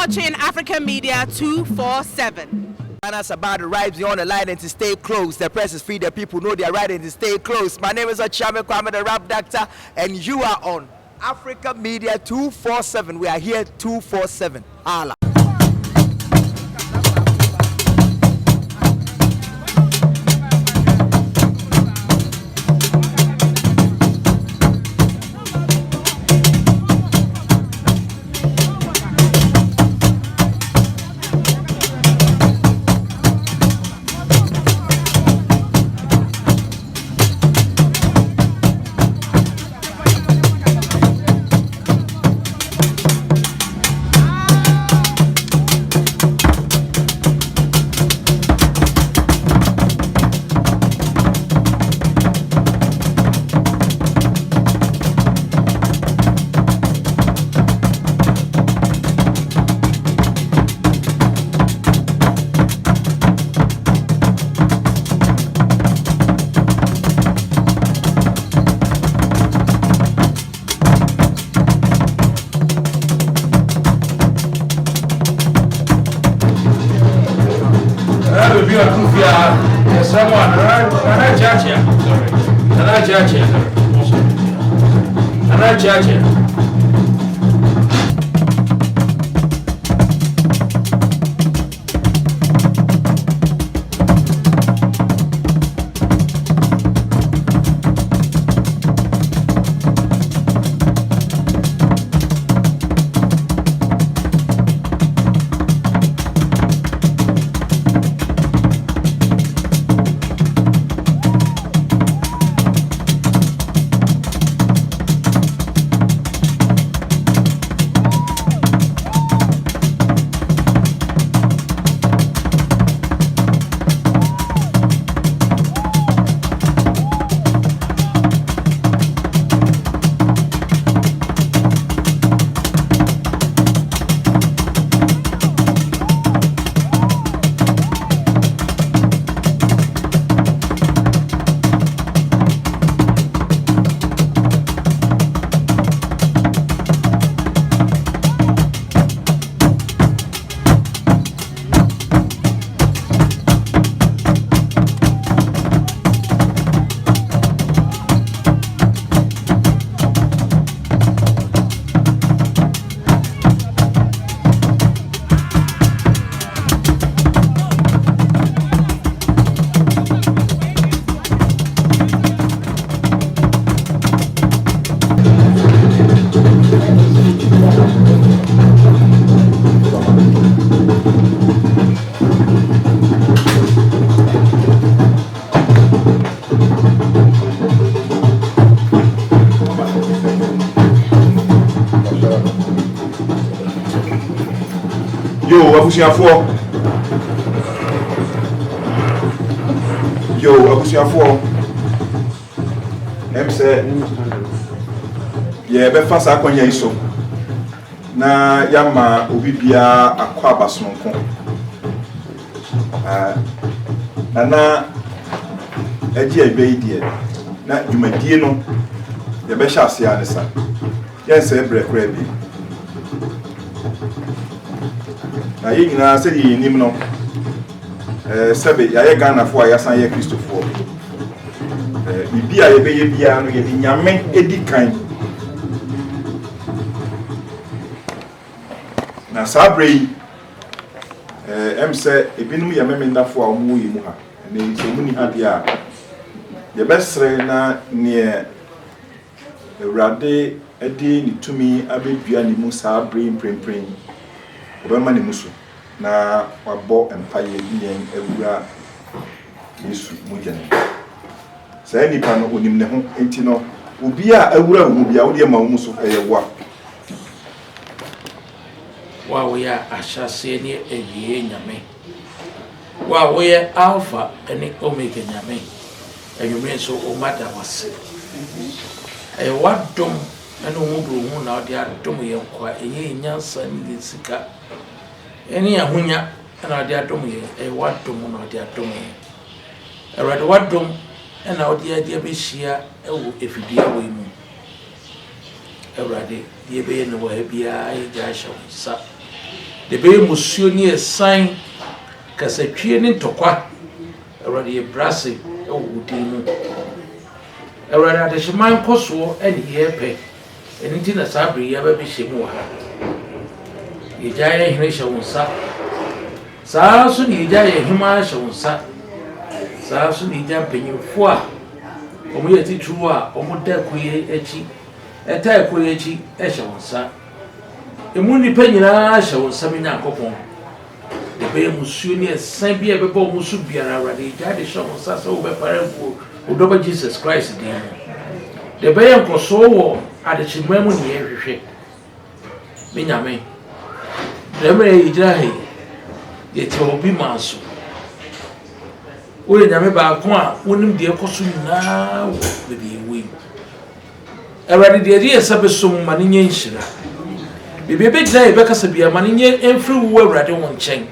watching African Media 247. Ghana's about the rights beyond the line and to stay close. The press is free, the people know their right and to stay close. My name is Okogyeaman, the rap doctor, and you are on Africa Media 247. We are here 247. Allah. Serwaa, Nanahemaa. Abusiafo say ye be fa sa kwanya iso na yama obi bia akwa abasonko na eji ebe idie na dwumadie no ye be hya ase anesa ye nse brekra bi na ye nyina se ye nim no sebe ya ye Ghana fo ya san ye Christopher bibia ye be ye bia no ye di nyame edi kan na sabre say ebinum ye memenda fo a omu yi mu ha na so mu ni ha dia ye besre na ne Ewurade edi ni tumi abedua ni mu sabre mprempren obema ni musu na wabo empaye yen ewura Yesu mujane say nipa no onim ne ho enti no obi a ewura hu bia wo de ma wo muso eyewa wa we ya ashase ni ewie nyame wa we ya alpha ene omega nyame enwumre so o mada wase wadom ene hu na ode adom ye kwa enye nyansa ni sika ene ahonya na ode adom ye wadom na ode adom ye erade wadom na ode ade be hia ewo efidie wo mu erade die be ne wo ha bia e ja hye sa de be musuo ni esan kasatwie ni ntokwa awrade brase e wudin mu awrade adehyeman koso ene yepe enti na sabre ya ba bi hyemu wa ye jaye hene hyewunsa saa so ni jaye hema hyewunsa saa so ni ja panyimfo a omo ye titru a omo da koye echi eta koye echi e hyewunsa emu nipa nyina hyewunsa me Nyankopon de be musuo ni esan bi e be bo musu biara awrade jade hyewunsa so be parenfo odoba Jesus Christ din de be enkoso wo adehyeman mu ne yehwehwe me nyame de me yira he ye te obi manso wo nyame ba ko a wonim de ekoso nyina wo be bi ewi awrade de ye sabesom ma ne nyenhyira bebe gina e bekasa bia ma ne nye emfiri wo awrade won nchen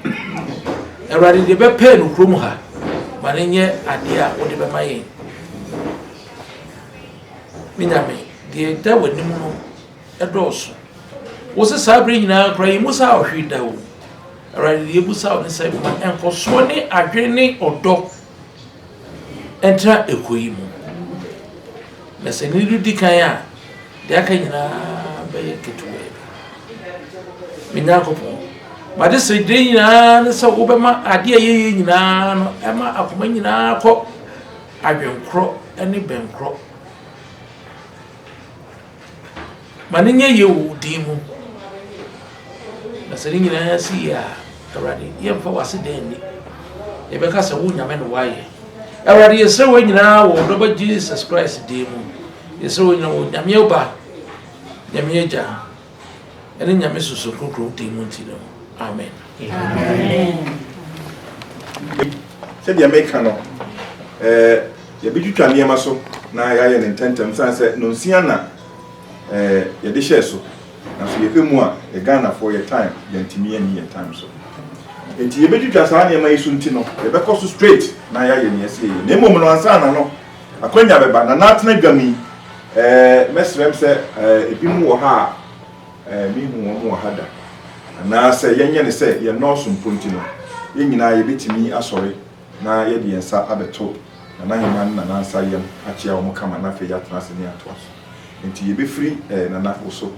awrade de be pe no krom ha ma ne nye ade a wo de be mayen me nyame de da wanim no edoso wo se sabre nyina kra yi musa ohwe da wo awrade de busa wo ne sai ma enkoso ne adwene odo entra ekoyi mu na se ni di kan a de aka nyina be yeketuwe me Nyankopon ma de se de nyina ne se wo be ma ade ye nyina no e ma akoma nyina kɔ adwenkro ene benkro mane nye ye wo di mu na se nyina si ya awrade ye mfa wase den ni ye be ka se wo nyame no waye awrade ye se wo nyina wo do ba Jesus Christ di mu ye se wo nyina wo nyame oba nyame eja ene nyame susu kokro di mu ti no amen se dia make no ye bi twitwa niema so na ya ye ntentem san se no nsia na ye de share so na so ye kwemu a ye Ghana for your time ye ntimi ani ye time so enti ye bi twitwa sa niema yisu nti no ye be ko so straight na ya ye ne ese na emom no ansa na no akwanya beba na natena dwami mesrem se ebi mu wo ha mi hu wo mu hada na se yenye ne se ye no so mponti no ye nyina ye betimi asori na ye de yensa abeto Nanahemaa na nansa yem achia wo kama na fe ya transe ne ato aso enti ye be free na na oso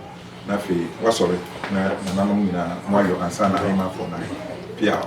na fe wasori na nanom nyina mo ayo ansa na Nanahemaa for na pia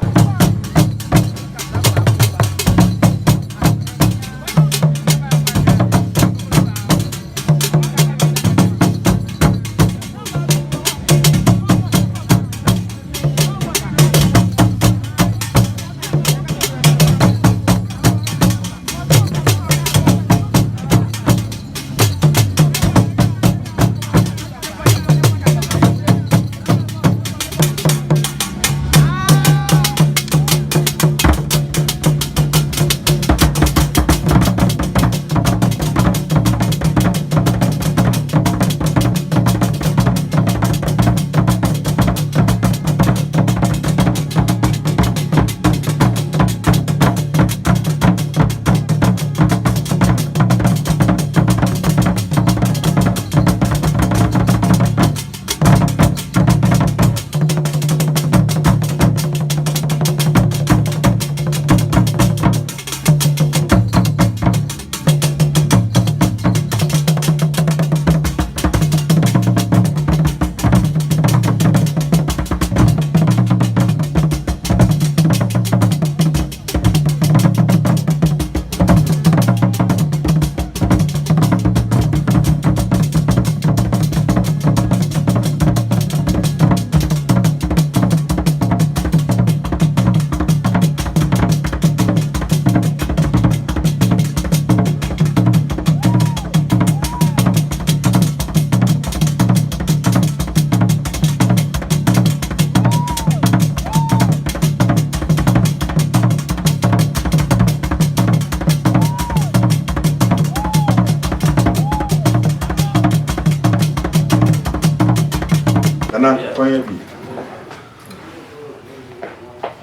Toye bi.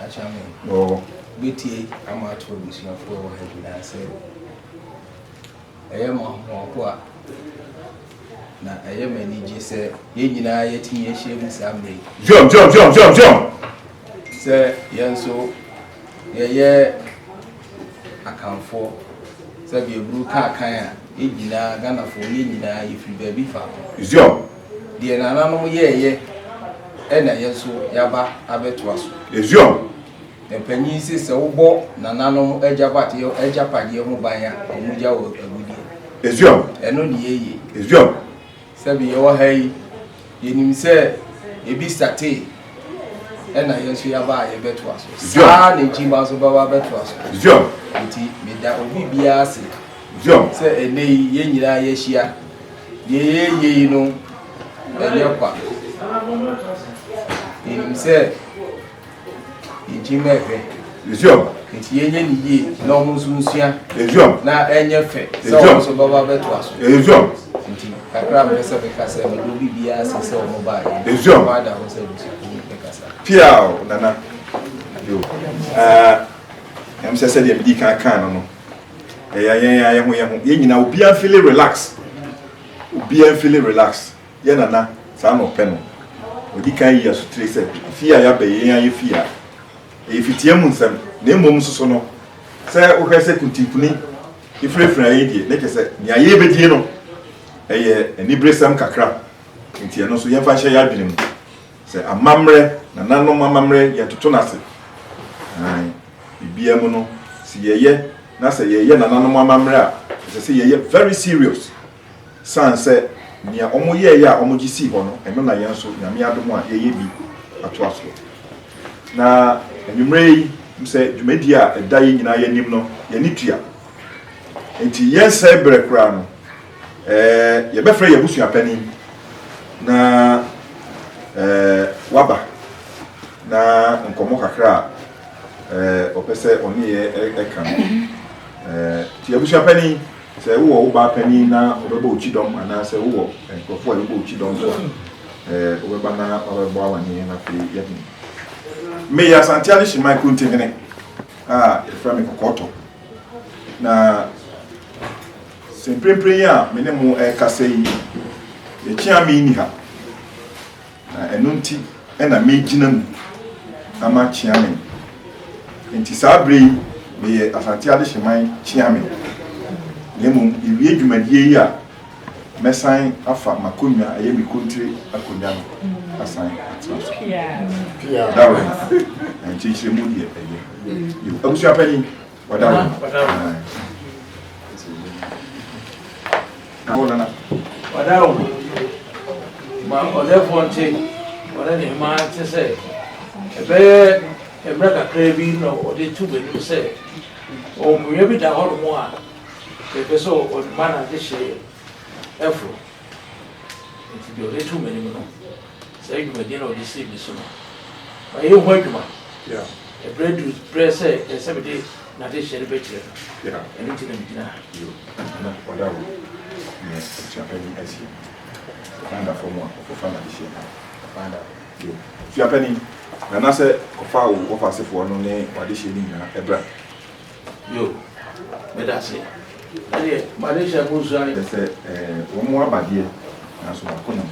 Achame. Oh. BTA ama to bi sina for head na say. Mo ko a na ɛyɛ mani gye sɛ yɛn nyinaa yɛtumi yɛhyia mu saa mmere jom sɛ yɛn nso yɛyɛ akamfoɔ sɛ bieburu kaakan a yɛn nyinaa Ghanafoɔ yɛn nyinaa yɛfiri baabi faako jom deɛ nananom yɛɛyɛ ɛna yɛn nso yɛaba abɛtoa so jom mpanyin sɛ sɛ wobɔ nananom agyapadeɛ ho ban a ɔmo gya wɔ agudie jom ɛno ne yɛyɛ jom sɛbi yɛwɔ ha yi yɛnim sɛ ebi sate ɛna yɛn nso yɛaba a yɛbɛtoa so saa na nkyimba nso bɛba bɛtoa so jom nti meda obi biara ase jom sɛ ɛnɛ yi yɛn nyinaa yɛahyia deɛ yɛyɛ yi no ɛnyɛ kwa yɛnim sɛ nkyimba ɛhwɛ jom nti yɛnyɛ ne yie na ɔmo nso nsua jom na ɛnyɛ fɛ sɛ ɔmo nso bɛba bɛtoa so jom nti kakra mbɛ sɛ bɛka sɛ mede obi biara ase sɛ ɔmo baayɛ Eziom. ada hɔ sɛ busuku bɛkasa Piao nana yo em say dey be kan no yɛn ho yɛn nyina obi an feel relax yɛn nana saa no pɛ no odi kan yi asotre sɛ fia ya bɛ yɛn ayɛ fia efitie mu nsɛm na emom soso no sɛ wo hwɛ sɛ kuntinkuni ifrefra yɛ die ne kɛsɛ nya yɛ bedie no ɛyɛ anibresam kakra nti ɛno so yɛn fa hyɛ yɛ adwene mu sɛ amamre na nanom amamre yɛ toto nase ai bibia mu no si yɛyɛ na sɛ yɛyɛ na nanom amamre a sɛ yɛyɛ very serious san sɛ nia ɔmo yɛyɛ a ɔmo gisi hɔ no ɛno na yɛn so nyame adom a yɛyɛ bi ato aso na anwumre yi sɛ dwumadi a ɛda yɛ nyinaa yɛnim no yɛni tua nti yɛn sɛ brɛ kra no yɛbɛfrɛ yɛ busua panin na waba na nkɔmɔ kakra ɔpɛ sɛ ɔne yɛ ɛka no ti abusua panin sɛ wowɔ wo ba panin na ɔbɛbɔ wo kyidɔm anaasɛ wowɔ nkurɔfoɔ a yɛbɔ wo kyidɔm so a wobɛba na ɔbɛbɔ awane na afei yɛhene meyɛ Asante Adehyeman Krontengene a yɛfrɛ me kɔkɔɔtɔ na semprempren a me ne mo ɛkasa yi yɛkyia me ni ha na ɛno nti ɛna megyina mu ama kyia me nti saa bere yi meyɛ Asante Adehyeman kyia me ne mo ewie dwumadie yi a mɛsan afa makonwa ɛyɛ me kontire akonwa no asan atena so dawe nti kyerɛ mu deɛ ɛyɛ abusua pani wadawe Nana. Wadao. Ma odefo nche. Wada ne ma te se. Ebe emra kakra bi no ode tu benu se. O muye bi da ho mo a. Ebe so o ma na de hye efro. Nti bi ode tu menu no. Se adwuma di na ode se bi so no. Ma ye ho adwuma. Yeah. Ebre du bre se ese be de na de hye be kire. Yeah. Eni ti na mi dina. Yo. Na wadawo. Yes, champagne as you find out for more for fun this year. Find out you. Champagne, and I said, Kofa will offer us for no name or this year. Ebra. Yo, but that's it. Malaysia goes on. They said, one more bad year. That's what I couldn't.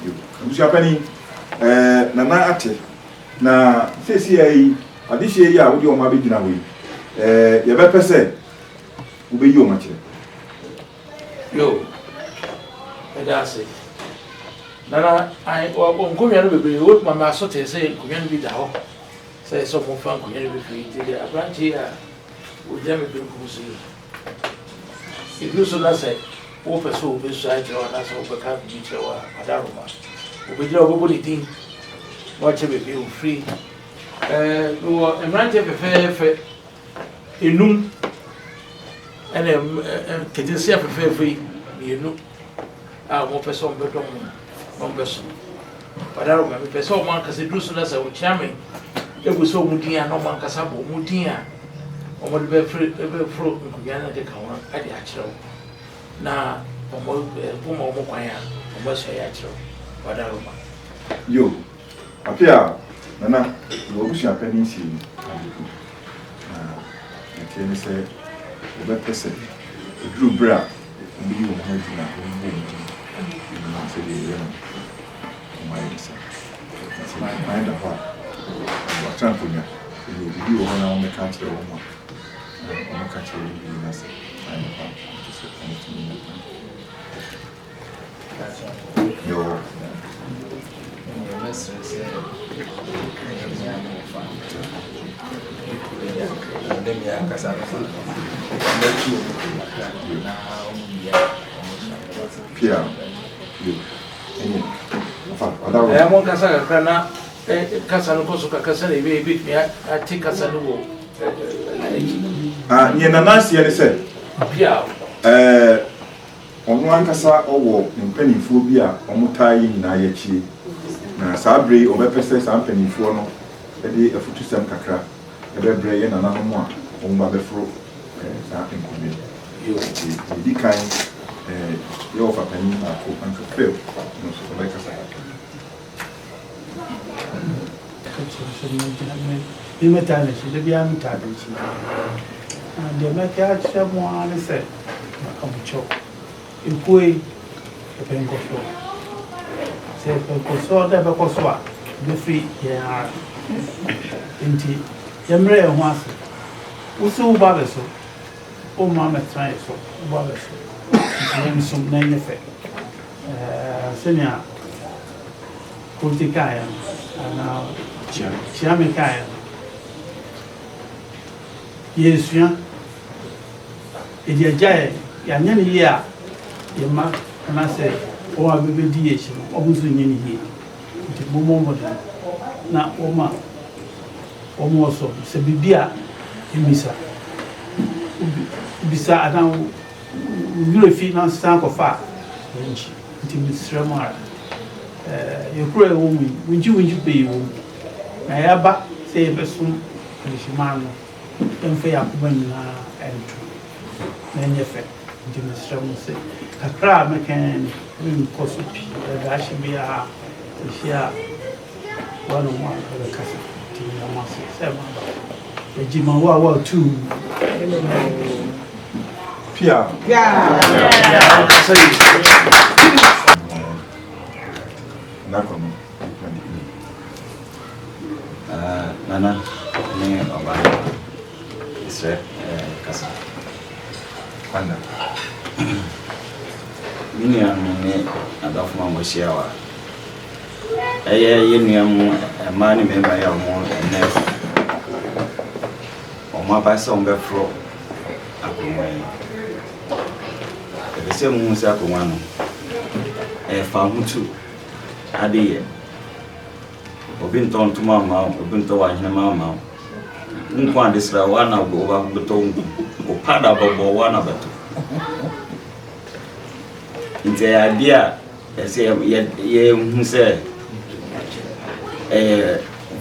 You. Champagne, Nana Ate. Now, says here, this year, would you want my big away? You better say, Ube you much. Yo, that's it. Nana, I won't come here to be old. My master say, couldn't be the home. Say, so more fun, couldn't be free. A branch here would never be considered. If you so not say, open so beside you, and that's all the can't beat your Adaroma. We do a good thing. Watch it be free. You are a branch of a fair in noon. And can you see a free? You know, I won't pass on better one person. But I remember person one because it was as I was charming. It was so mudia, no man casabo, mudia. Or what be free, ever fruit in Guyana de Cowan at the actual. Now, almost more quiet, almost a actual. But I remember. Yo, appear, Nana, you wish your penny see. And say, the person, Drew Bra, you will have to know say the mind. It's my mind of what I'm trying to do. You want to make a country woman. I'm catching you in a second. I'm about to say anything. Your message said, Pierre, you. I want Casana, Casano Cosuka Casani, baby, I take Casano. Nancy, I said, Pierre. Ono ankasa owo mpanimfo bi a omotai nyina ya chi na sabre obepese sa mpanimfo no e de afutusem kakra e be bre ye nananom a omba befro sa enkobi yo di kan yo fa panin ma ko anka feel no so be kasa ni metane shi de bia mutade chi de meka chemo ane se abucho Impui the pencoso. Say pencoso, the becoswa, the free ya inti. Yamre was Usu Babeso, O Mamma Triso, Babeso, name some name effect. Senia Kurtikaya, and now Chiamikaya. Yes, young. If you're giant, you're near. Yema and I say, oh, I will be DH, almost in any year. The moment now, Oma, almost so, Sebibia, Misa. Bisa, I don't really feel on stank of fat. Until Miss Serwaa, you pray woman, when you pay you. I have say a person, and she man, and fair when and then your effect. Until Miss Serwaa say. Kakra mekan win kosupi da shi biya shiya wani ma da kasa tin ya masu sai ma da jima wa tu Pia na kono Nana ni oba Israel kasa kwanda mini amene adafuma moshiawa yenuamu emani memba ya mo ene o ma ba se on be fro akonwan e se mu se akonwan no fa hutu adiye obi nton tuma ma obi nton wa hina ma nko adesra wana go ba beto o pada bobo wana beto nti idea ese ye hu se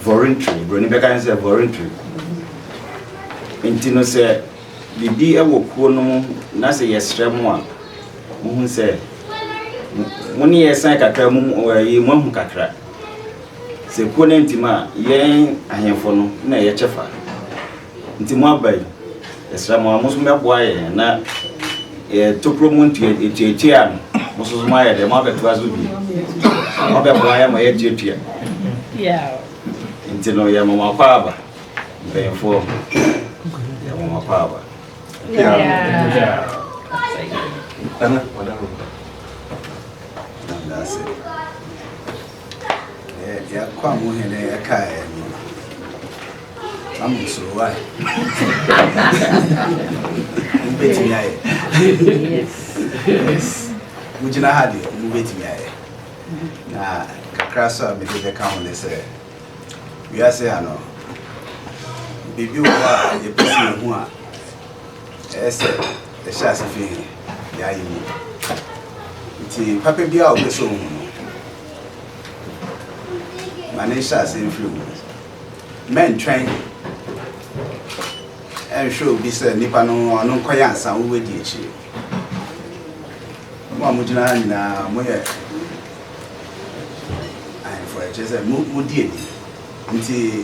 voluntary broni be kan se voluntary nti no se bibi ewo kuo no na se yesrɛ mo a mo hu se moni yesan kakra mo ye mo hu kakra se kuo na ntima ye ahemfo no na ye chefa nti mo abai yesrɛ mo mo so meboa ye na to promote etia Moses Maya, the mother to us would be. Mother, why am I a duty? Yeah. Until Yamama Paba, paying for Yamama Paba. Yeah. That's it. Yeah, come on in a car. I'm so why. Yes. Mujina hadi mubeti yae na kakrasa mede ka ho ne se wi ase ano bibi wa ye pesi hu a ese e sha se fi ya yi mu nti papa bia o beso hu no mane sha se fi hu men train and show bi se nipa no no koya ansan wo wedi echi Mujina na moye I for just a mudi nti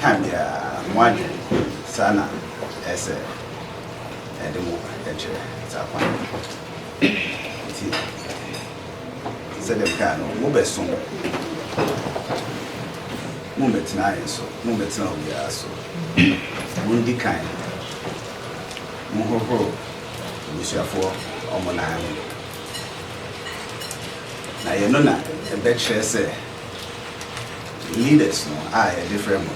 time ya mwaje sana ese ɛde mo ɛkyerɛ saa kwan nti sɛ dɛm kaa no mobɛso mommɛtena ayɛ so mommɛtena obiara so mondi kan mohohoro abusuafoɔ ɔmo nan ho na yɛno na ɛbɛkyerɛ sɛ leaders no a yɛde frɛ mo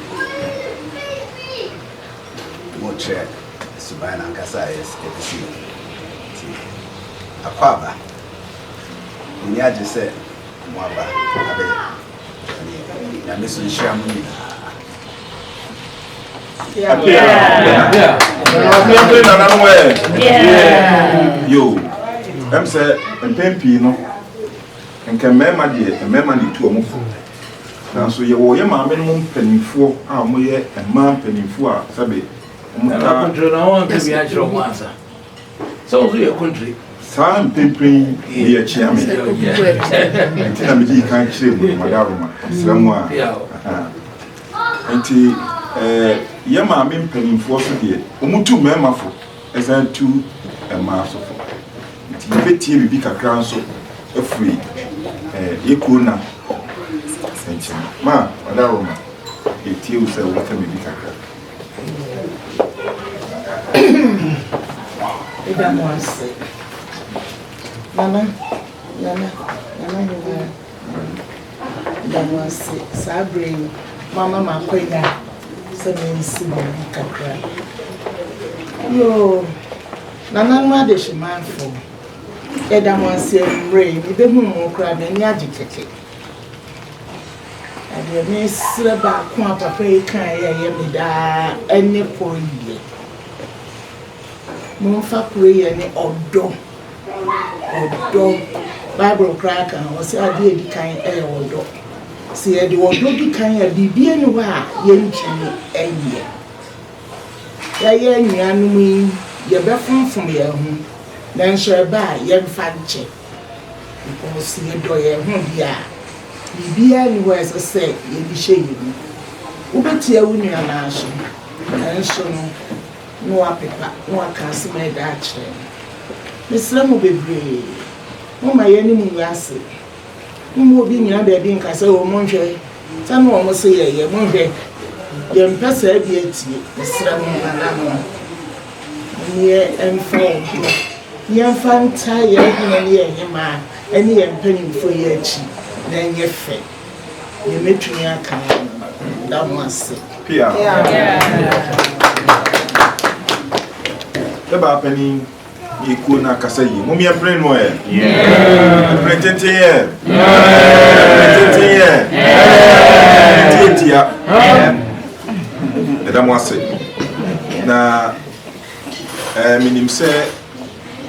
mokyerɛ suban no ankasa a yɛbɛsi no nti akɔ aba ɛni agye sɛ mo aba abɛyɛ nyame so nhyira mo nyinaa yo em sɛ mpɛn pii no nka mmarima deɛ mmarima de tu ɔmo fo nanso yɛwɔ yɛ maame no mu mpanimfoɔ a wɔyɛ mmaa mpanimfoɔ a sɛbe na kontri na wɔn ka bi akyerɛ wɔn ansa sɛ wɔn so yɛ kontri saa mpempren ne yɛ kyea me nti na mede kan kyerɛ mu madaroma srɛ mu a nti yɛ maame mpanimfoɔ so deɛ ɔmo tu mmarima fo ɛsan tu mmaa so fo nti yɛbɛtie biribi kakra nso afiri yɛkuo na nkyɛn ma madaroma yɛtie wo sɛ wɔka biribi kakra Nana, that was Sabri, Mama Makoida, 7 Kakra. Yo, Nana, what is she mindful? Edam was saying, rain, the moon crab and agitated. And the miss about Quampa Pay can I any poor year. Monfa pray any odd Bible crack and was a dear kind air or dog. See, I do be kind of be anywhere, young a year. Ya mean, you're back from your home, then shall buy young fan check. Because see a door, ya be anywhere, as I say, you'll be shaving. Ubetia win your nation, and so no paper, no can't make that chair. Miss Lamo be brave. Oh, my enemy, Lassie. You will be near baby in Casa or Monje. Some almost say, ye Monje. Young Passa be Miss Lamo and near and found. Young fan tired and near him, and ye penny for your cheek. Then ye fed. You met me a kind. That must say. Pia. The penny. Ikuo na kasa yi mummy pray no e pray tete ye titia edam wase na minim se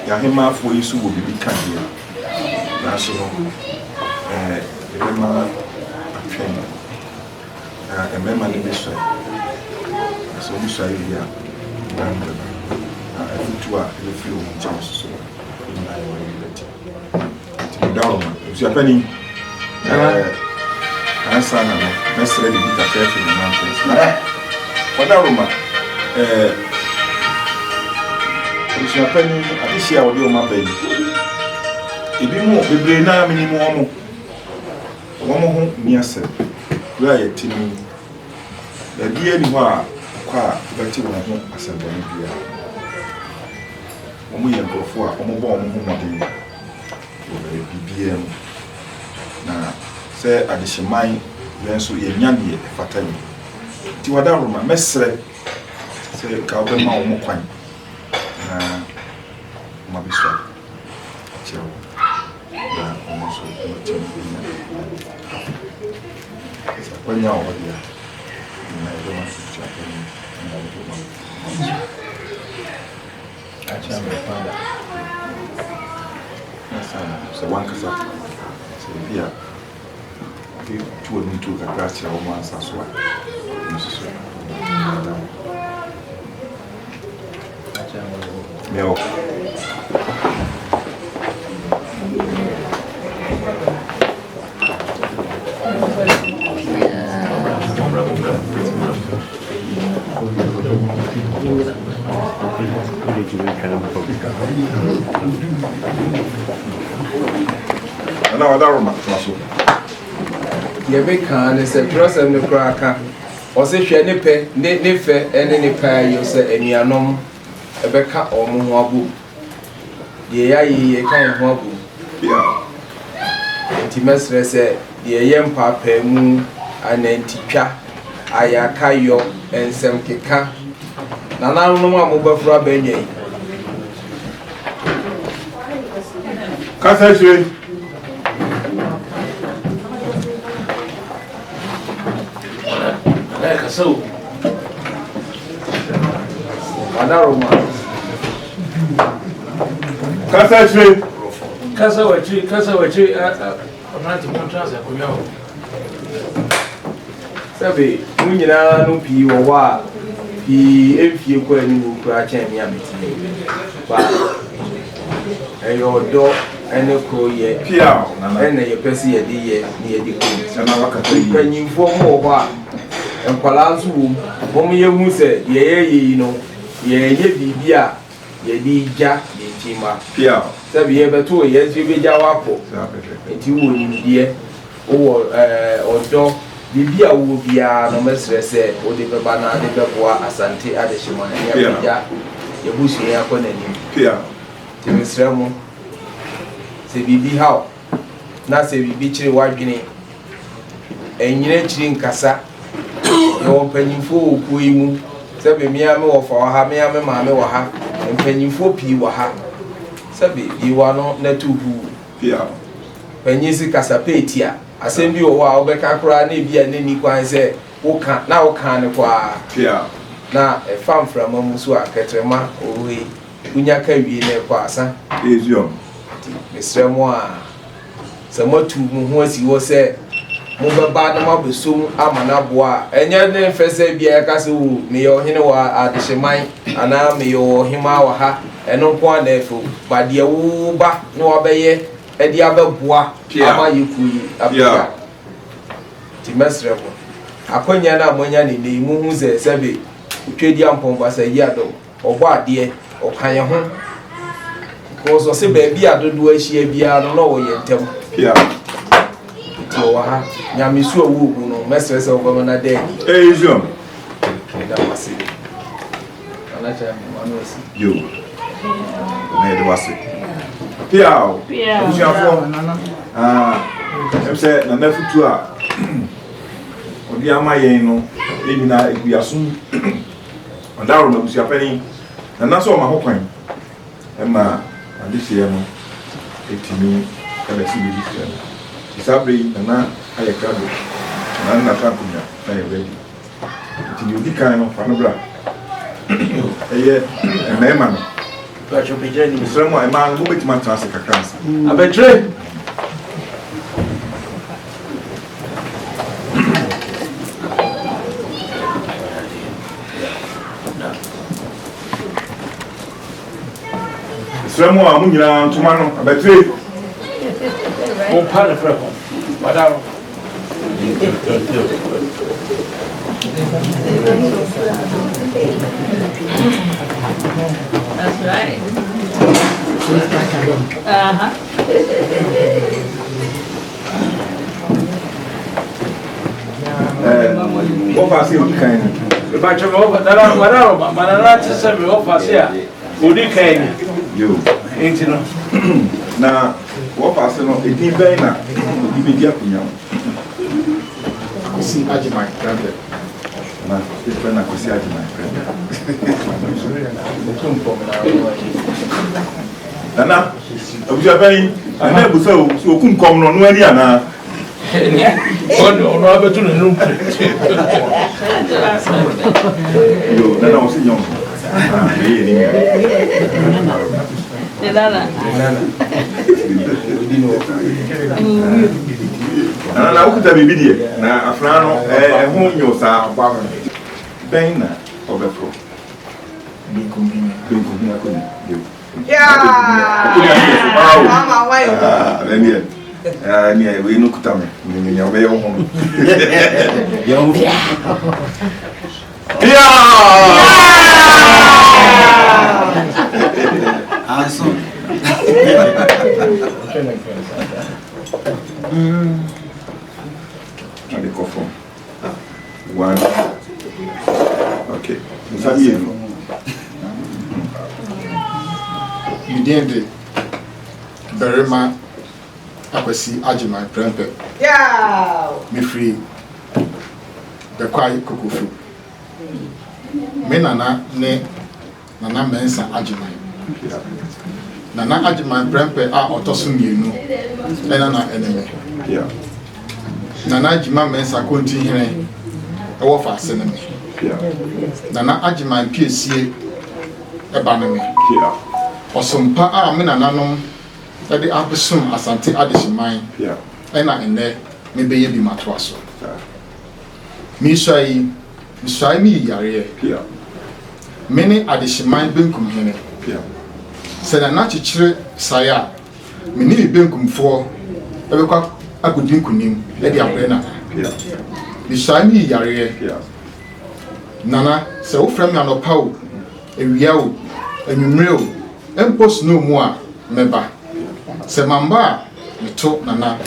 ya hema afo yi so wo bibi kan ye na so no hema atwen na emema ne beso so mi so ayi ya Tua, the few chances in my liberty. Down, you are penny. Answer, let's ready to get a fair in the mountains. What aroma? You are penny, I think she will do my baby. If you move, the brain now minimum. One more near said, Riot to me. The dear Noir, quite better than I want as a boy. Omo ye nkrofo a omo bo omo homodin wo BBM na se adehyeman yenso ye nyane fatani ti wadaroma mesre se ka obema omo kwan na mabiswa chewo na omo so omo se kwanya odia na edoma se chapeni na edoma so one kasa so bia ke tuo ni tu ka gracia o man sa so so meu Ana wadaroma so. Ye be kan ne se trust ne kura ka. O se hwe ne pe ne fe ene ne pa yo se enuanom e be ka omo ho abu. Ye ya ye kan ho abu. Yeah. Nti mesre se ye ye mpa pa mu anantitwa ayakayo ensem keka. Nana no a mo bafura banyi. Kasa shire. So, Adaroma. Kasa shire. kasa wachi, amati mo transa ko yawo. Sabe, mun nyina no pii wo wa pii efie ko ani mu kura chen mi ameti. Ba eyo do ene ko ye Pia nana. ene ye pesi ye di ye ni ye di ko. Nana wakata yi. Panyimfo mo ho a enkwala nso wo mo ye hu se ye yi no ye bibi a ye di ja ye tima. Pia. Sabe ye beto ye ji be ja wapo. Enti wo ni die wo odo bibi a wo bia no mesre se o de beba na de beboa Asante Adehyeman ya bia ye busu ya ko nani. Pia. Ti mesre mo se bibi hawo na se bibi chire wadwene enyire chire nkasa yo panyimfo okuyi mu sabe mia me wo fa ha mia me ma me wo ha panyimfo pii wo ha sabe biwa no na tuhu Pia. panyisi kasapetia asembi wo a obeka kura na bia na ni kwan se wo ka na wo kan ne kwa Pia. na Mframa musu aketrema owe unya ka wie ne kwa asa Eziom. mesremo a samatu mu ho asi wo se mo baba na mabesom amana boa enya ne fese bia ka se wo me yo hene wa Adehyeman ana me yo hima wa ha eno ko na efo ba de wo ba na obeye e de ababoa ama yekuyi abia ti mesremo akonya na amonya ne ne mu hu se sebe twedi Ampem ba se yi adom obo ade o kan ye ho ko so se ba bia dodo ahia bia no no wo ye ntem. Pia. So ha nyamisu owu no mesre se obo na dey Eziom. da wasi ana cha manu wasi Yo. Na de wase. Pia. Pia. Busuafo. Em se na nafutu a odi ama yen no enyina eguaso. Ondaro na busuapani. Na naso ma hokwan. Ema adehye no etimi kada si bibi tira. Isabre na ayekado. Na tankunya na ready. Etimi odi kan no fa no bra. Eye emema no. Pacho pejani. Serwaa ema no betima transe kakransa. Abetre. Serwaa mu nyina ntuma no abetre. Mo pa na frako. Wadaro. That's right. What was it kind? Pacho mo wadaro manana tse me ofase a odi kan Yo. enti no. Na what was it no edin ben na odi be dia kunya. Si Adehyeman brother. Na it's when I could see Adehyeman brother. Nana, obuja ben, ana busa o kum kom no no ani ana. Ono abetu no num. Yo, nana o si nyom. Ah, ni. Nana. Na ukuta bibi die na afra no ho nyo sa ba ben na obefro binkumbi na koni yo Mama, why? Ni we no kuta me ni nya me yo ho Awesome. And the coffin. One. Okay. You didn't bury my Akwasi Adehyeman Prempe. Yeah. Me free the quiet kukufu. Me nana mensa Adehyeman. Nana Adehyeman Prempe a otoso mienu. Na enemy. Yeah. Nana Adehyeman mensa konti hene. E wo fa se ne me. Yeah. Nana Adehyeman piesie e ba ne me. Yeah. Osompa a me nananom e de apesum Asante Adehyeman. Yeah. Ena ene me beye bi matwa so. Mi swai mi yare. Yeah. Many Adehyeman benkum hene. Yeah. Se na chichire saya me ni benkum fo e be kwa agudin kunim e de abre na. Yeah. Mi swai mi yare. Yeah. Nana se wo frem ya no pawo ewia wo enwumre wo empos no mu a meba se mamba me to nana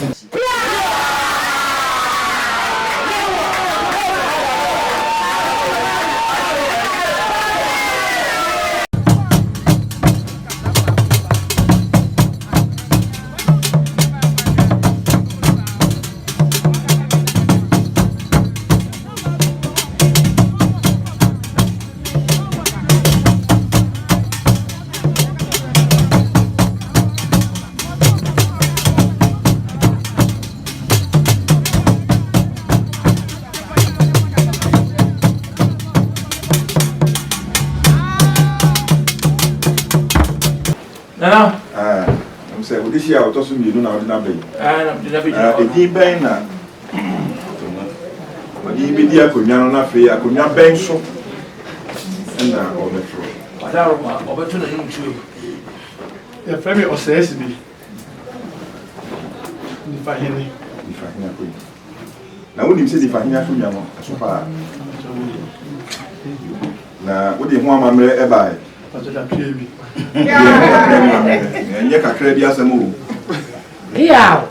I'm saying, what is your tossing you do now? na Edi ben na. Odi bi dia konya no na fe akonya ben so. Na obetro. Wadaro ma obeto na nchu. Ya frame OCS bi. Ni fahini. Di fahina ko. Na woni se di fahina so nya no so pa. Na wodi ho amamre e bae. Pato da pie bi. Enye kakra bi asemu. Yeah.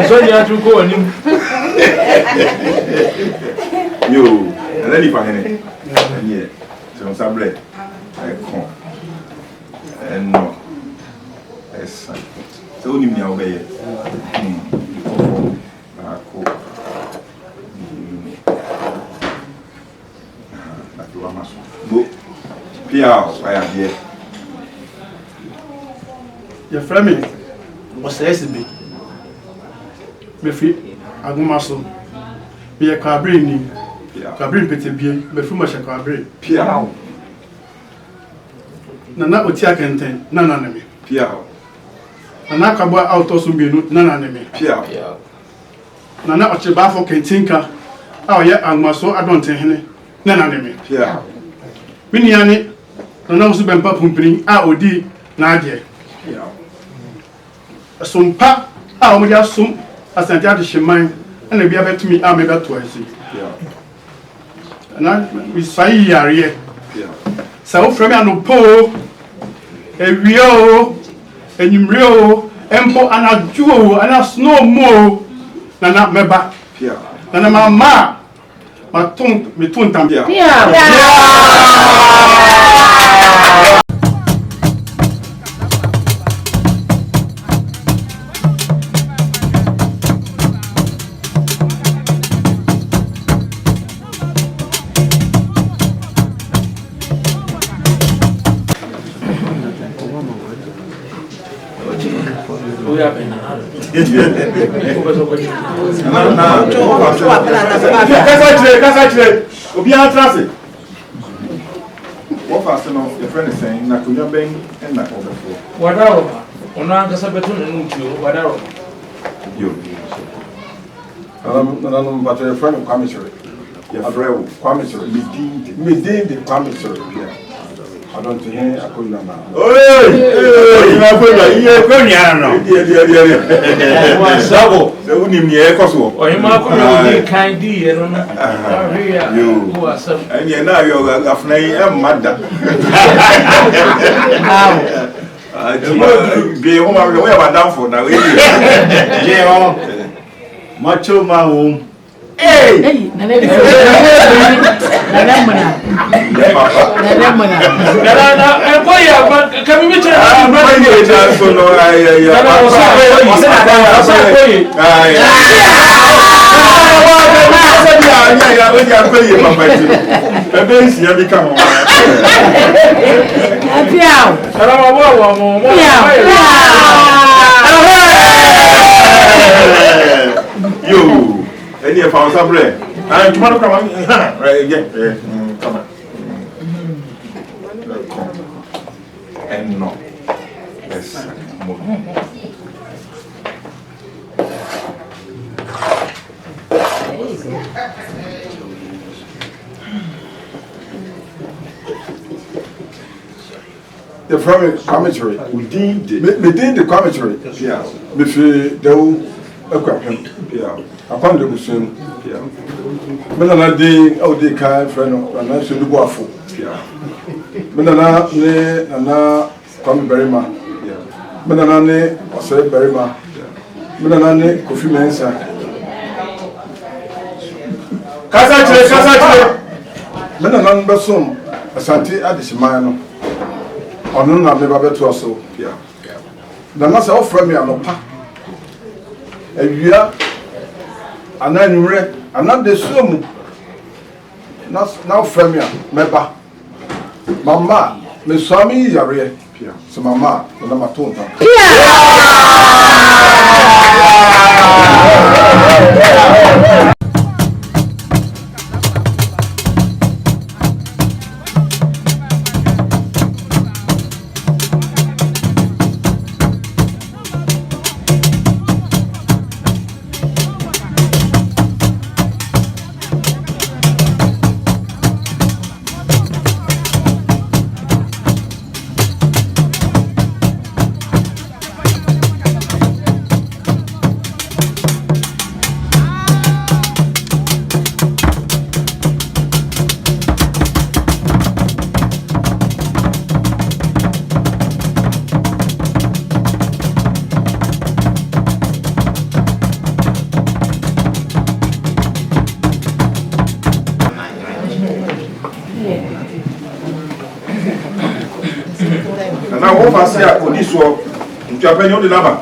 So ya tu ko ni. Yo, na di fahine. Enye. So sabre. E kon. No. Esa. So ni mi awbe. Pia, I am here. Your frame OCS bi. Me free agumaso. Me kwabre ni. Kwabre pete bie, me free ma kwabre. Pia. Nana otia kenten, nana na me. Pia. Nana kabwa autoso bienu, nana na me. Pia. Nana ocheba fo kentinka. A oye agumaso adonten hene, nana na me. Pia. Miniani nana usu bempa pumpini a odi na ade. Pia. Sompa a omo dia som Asante Adehyeman na bia betumi a me beto asi. Pia. Na we sai yare. Pia. Sa wo frame anopo ewia o enyimre o empo anaju o ana snow mo nana meba. Pia. Nana mama maton metun tam. Pia. What fast enough? Your friend is saying, "Na kunya bang and na overflow." Wadaro ma ono angasa beto na nchu wadaro. Yo. but your friend Kwame Sere. Your friend Kwame Sere. me deemed the Kwame Sere. yeah. I don't think I couldn't now. Hey! You are going to The Unim near Kosovo. Or you might be kind, dear, who are some. And you know you're a flame and mother. Be home away about down for now. Macho Maum. Hey, You. Any of our sabre? Tomorrow come on. Right, yeah. Come on. And no. Yes. The from commentary. We did the commentary. Yeah. If they Yeah. Upon the Muslim, Yeah. Menana de Odi Kai, friend, and I should go for. Yeah. Menana ne, Nana, come Berima. Yeah. Menana ne, or say Berima. Menana ne, Kofi Mensa. Kasa. Menana Besum, Asante Adehyeman. Or none of never better also. Yeah. Nana say, offer me a lopa. A year. And then you read, and not the sum. Now, from you, Meba. Mamma, Miss Swami, Yare, so Mamma, when I'm a tongue. Now, what I say, I put this one. You are on the number.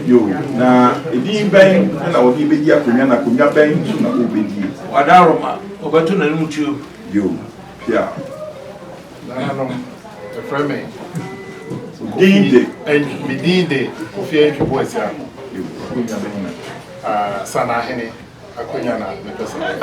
You. Now, it didn't bang, and I will be here. Kunyana, Kunya bang, soon I will be here. Wadaroma, Obatuna Nuchu. You. Yeah. The frame. Dinde. Medinde, Kofi Boys. You. Sana Henny, Akunyana, because I've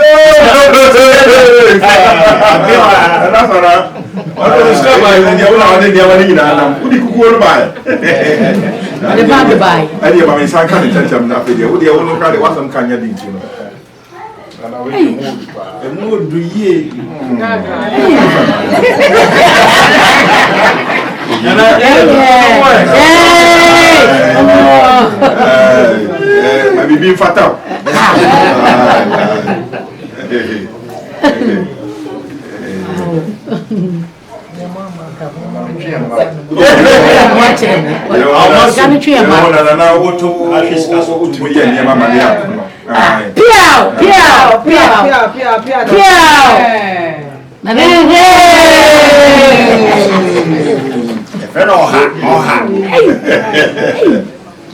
been fatal.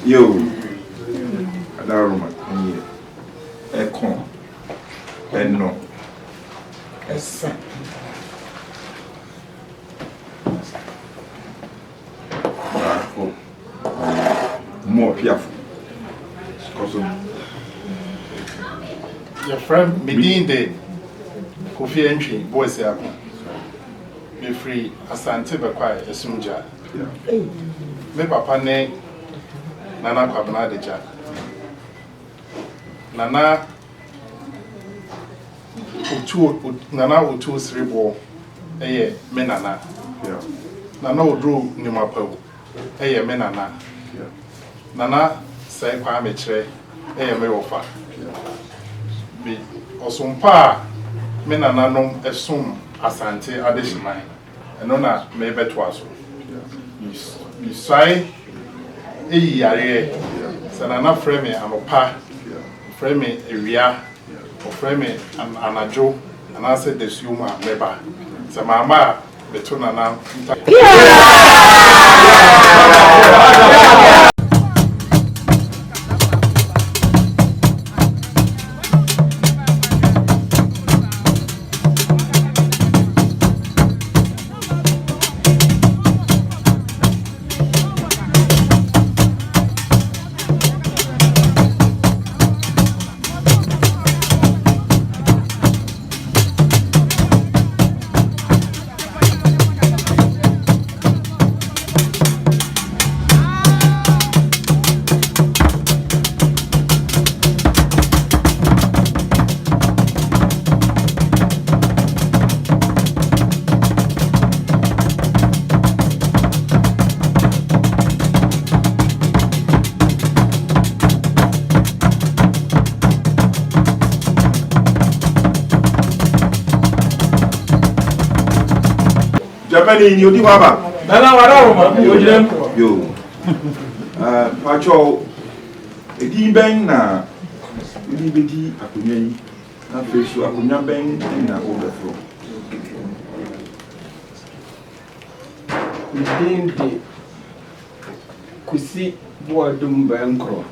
Yo, no. More piafo. your friend Medinde Kofi entry boys here. Be free Asante Bekwai Esumja. Me papa ne Nana Kwabena Deja. Nana Otu Sribo ɛyɛ me nana nana oduro nimapawu ɛyɛ me nana nana sɛ kwa me kyerɛ ɛyɛ me wofa bi ɔsompa me nana nom ɛsom Asante Adehyeman ɛno na me beto aso bi sai eyi yare sɛ nana frɛ me anopa frɛ me ewia frɛ me anadwo anase desuoma meba sɛ mama beto nana Jamani ni odi baba. Nana wada ma yo jinem. Yo. Pacho edi ben na edi bedi akonya yi. Na fesu akonya ben na overflow. Ndende kusi boadum bankro.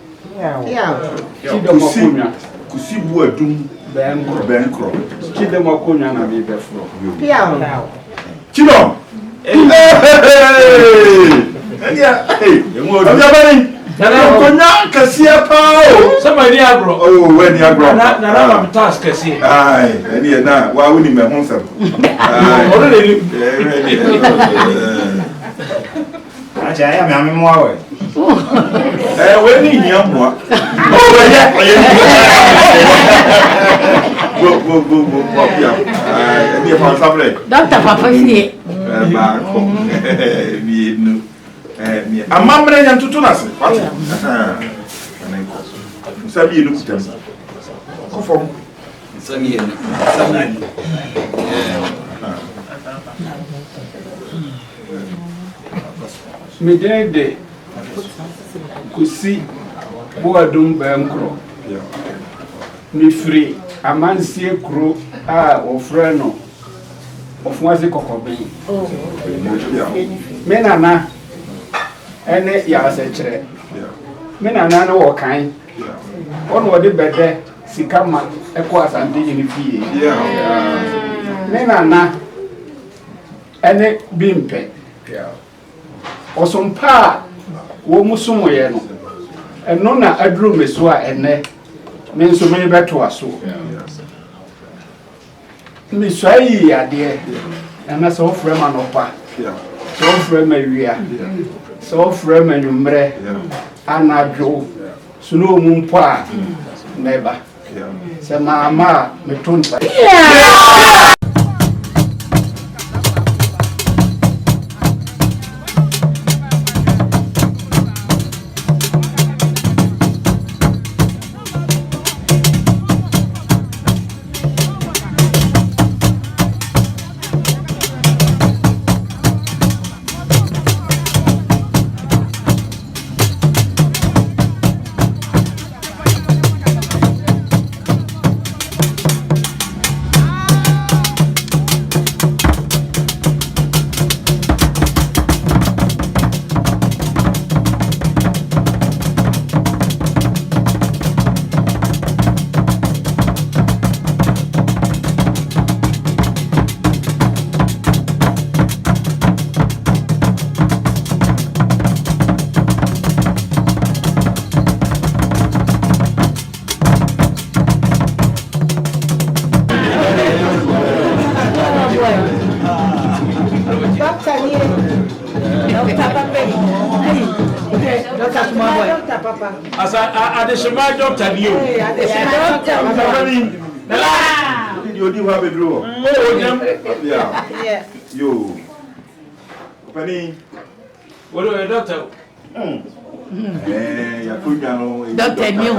Chido makonya kusi boadum bankro. Chido makonya na me befro. Chido. Hey! Nana konya kasia pao. Somebody agro. Oh, when you agro. Nana task kasi. Ai, eni na wa woni me honsam. Already. Acha ya me ame mo awe. We ni nya mo. Oh, Go, yeah. Eni fa sabre. Doctor Papa fie. Ba ko. Bi nu. Mi amamre nya tutu na se. What? Sabi enu kutam. Ko fom. Sabi enu. Medende kusi boadum bankro. Mi free amansie kro a ofre no ofuase kokobe. Me nana ene ya se kire. Me nana no wo kan. Ono de bede sikama eko Asante ni fie. Me nana ene bimpe. Osompa wo musumoye no. Eno na aduru meso a ene me nso me beto aso. Me swai ade na so frema no pa. So frema wia. So frema nyumre. Anadwo. Suno mumpo a neba. Se mama me tonta. As Adehyeman doctor you. you do have a draw. Oh, yeah. Yo. Penny. What do I doctor? Eh, ya kunya no. Doctor mi ho.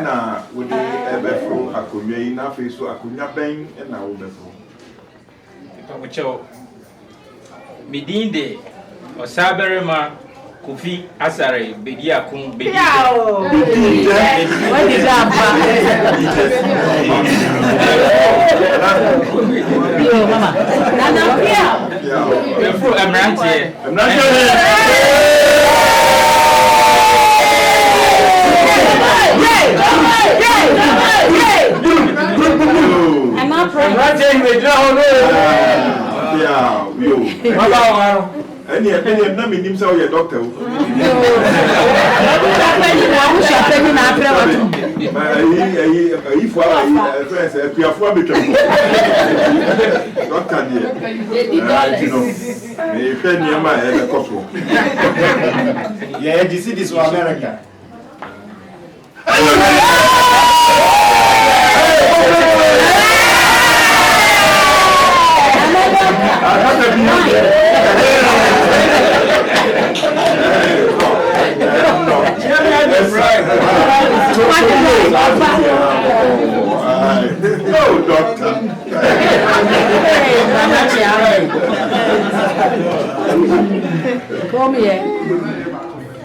Na we dey ebefro akonwa yi na fe so akonwa ben na wo befro. Pamucho. Midinde Osaberema Kofi Asare Bedia Kum Bedia. What is that? Yo, mama. Nana Pia. Before Amrantie. I'm not praying. Yeah, yo. Mama Any na me nim say o ye doctor o. If friends piafo abetwa. Doctor dey. You know. Me hwe niam a e be koso. Yeah, you see this for America. No, doctor. Come here.